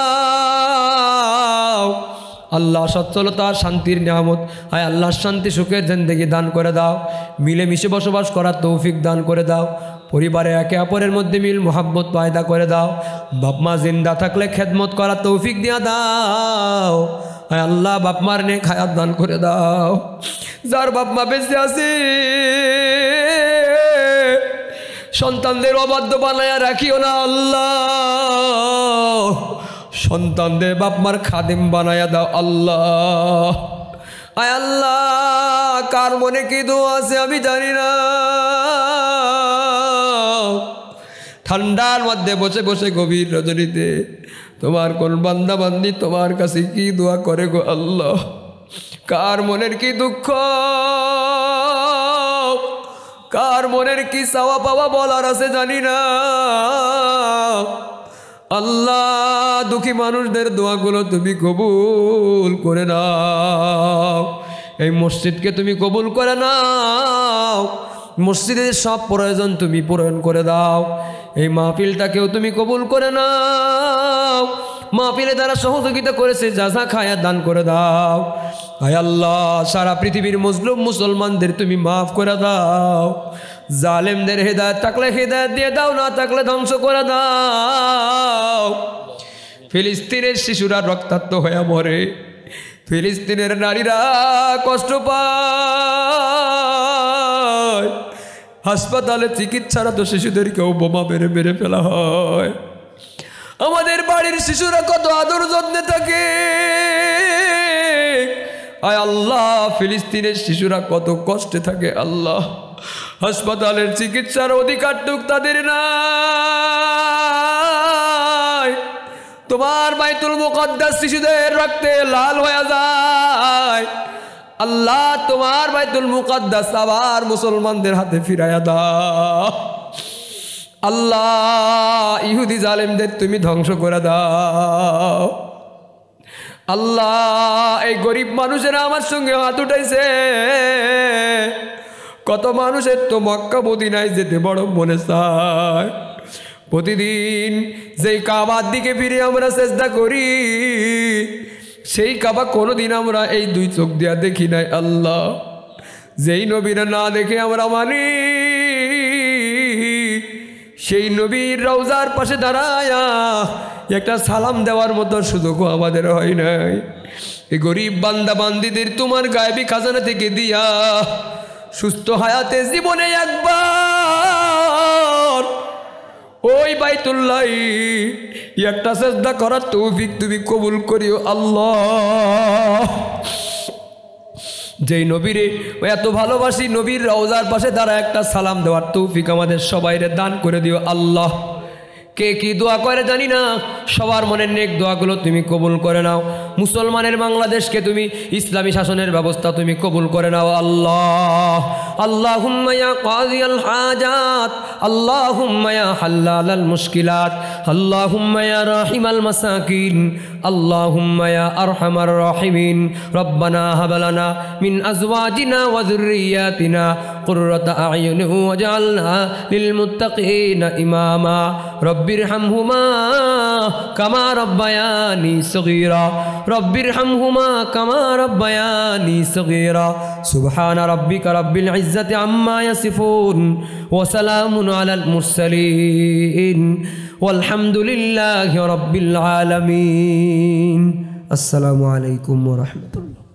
আল্লাহ। সচ্ছলতা, শান্তির নিয়ামত, আয় আল্লাহ, শান্তি সুখের জিন্দেগি দান করে দাও। মিলেমিশে বসবাস করার তৌফিক দান করে দাও। পরিবারে একে অপরের মধ্যে মিল মোহাব্বত পয়দা করে দাও। বাপ মা জিন্দা থাকলে খেদমত করার তৌফিক দিয়া দাও। আয় আল্লাহ, বাপ মার নেক হায়াত দান করে দাও। যার বাপ মা বেঁচে আছে সন্তানদের অবাধ্য বানায়া রাখিও না আল্লাহ, সন্তানদের বাপ মার খাদেম বানায়া দাও আল্লাহ। আয় আল্লাহ, কার মনে কি দোয়া আছে আমি জানি না। ঠান্ডার মধ্যে বসে বসে গভীর রজনীতে তোমার কোন বান্দা বান্দি তোমার কাছে কি দোয়া করে গো আল্লাহ, কার মনের কি দুঃখ, কার মনের কি চাওয়া পাওয়া বলার আছে জানি না। আল্লাহ, দুঃখী মানুষদের দোয়াগুলো তুমি কবুল করে নাও, এই মসজিদকে তুমি কবুল করে নাও, মসজিদের সব প্রয়োজন তুমি পূরণ করে দাও, এই মাহফিলটাকেও তুমি কবুল করে নাও, মাহফিলে যারা সহযোগিতা করেছে যা যা খায়া দান করে দাও। আয় আল্লাহ, সারা পৃথিবীর মজলুম মুসলমানদের তুমি মাফ করে দাও, জালেমদের হেদায়েত থাকলে হেদায়েত দিয়ে দাও, না থাকলে ধ্বংস করে দাও। ফিলিস্তিনের শিশুরা রক্তাক্ত হয়ে মরে, ফিলিস্তিনের নারীরা কষ্ট পায়, হাসপাতালে চিকিৎসারত শিশুদেরকেও বোমা মেরে মেরে ফেলা হয়। আমাদের বাড়ির শিশুরা কত আদর যত্নে থাকে, আয় আল্লাহ, ফিলিস্তিনের শিশুরা কত কষ্টে থাকে। আল্লাহ, হাসপাতালের চিকিৎসার অধিকারটুক তাদের নাই। তোমার বাইতুল মুকদ্দাস শিশুদের রক্তে লাল হয়ে যায়। আল্লাহ, তোমার বাইতুল মুকদ্দাস আবার মুসলমানদের হাতে ফিরাইয়া দাও। আল্লাহ, ইহুদি জালেমদের তুমি ধ্বংস করে দাও। আল্লাহ, এই গরিব মানুষেরা আমার সঙ্গে হাত উঠাইছে, কত মানুষের তো মক্কা মদিনায় যেতে বড় মনে চায়। প্রতিদিন যেই কাবার দিকে ফিরে আমরা চেষ্টা করি, সেই কাবা কোনোদিন আমরা এই দুই চোখ দিয়া দেখি নাই। আল্লাহ, যেই নবীরা না দেখে আমরা মানি, সেই নবীর রওজার পাশে দাঁড়ায়া একটা সালাম দেওয়ার মতো সুযোগও আমাদের হয় নাই। এই গরিব বান্দা বান্দিদের তোমার গায়েবী খাজানা থেকে দিয়া সুস্থ হায়াতে জীবনে একবার ওই বাইতুল্লাহ একটা সেজদা করার তৌফিক তুমি কবুল করিও আল্লাহ। যেই নবীরে এত ভালোবাসি, নবীর রওজার পাশে দ্বারা একটা সালাম দেওয়ার তৌফিক আমাদের সবাইরে দান করে দিও আল্লাহ। কে কি দোয়া করে জানি না, সবার মনের নেক দোয়াগুলো তুমি কবুল করে নাও। মুসলমানের বাংলাদেশকে তুমি ইসলামী শাসনের ব্যবস্থা তুমি কবুল করে নাও আল্লাহ। আল্লাহুম্মা ইয়া কাযিয়াল হাজাত, আল্লাহুম্মা ইয়া হাল্লালাল মুশকিলাত, আল্লাহুম্মা ইয়া রাহিমাল মাসাকিন, আল্লাহুম্মা ইয়া আরহামার রাহিমিন। রব্বানা হাব লানা মিন আজওয়াজিনা ওয়া যুররিয়াতিনা কুররাতা আ'য়ুন ওয়াজআলনা লিল মুত্তাকিনা ইমামা। রব্বিরহামহুমা কামা রব্বায়ানি সগীরা, রব্বিরহামহুমা কামা রব্বায়ানি সগীরা। সুবহানা রাব্বিকা রাব্বিল ইজ্জাতি আম্মা ইয়াসিফুন ওয়া সালামুন আলাল মুরসালিন ওয়ালহামদুলিল্লাহি রাব্বিল আলামিন। আসসালামু আলাইকুম ওয়া রাহমাতুল্লাহ।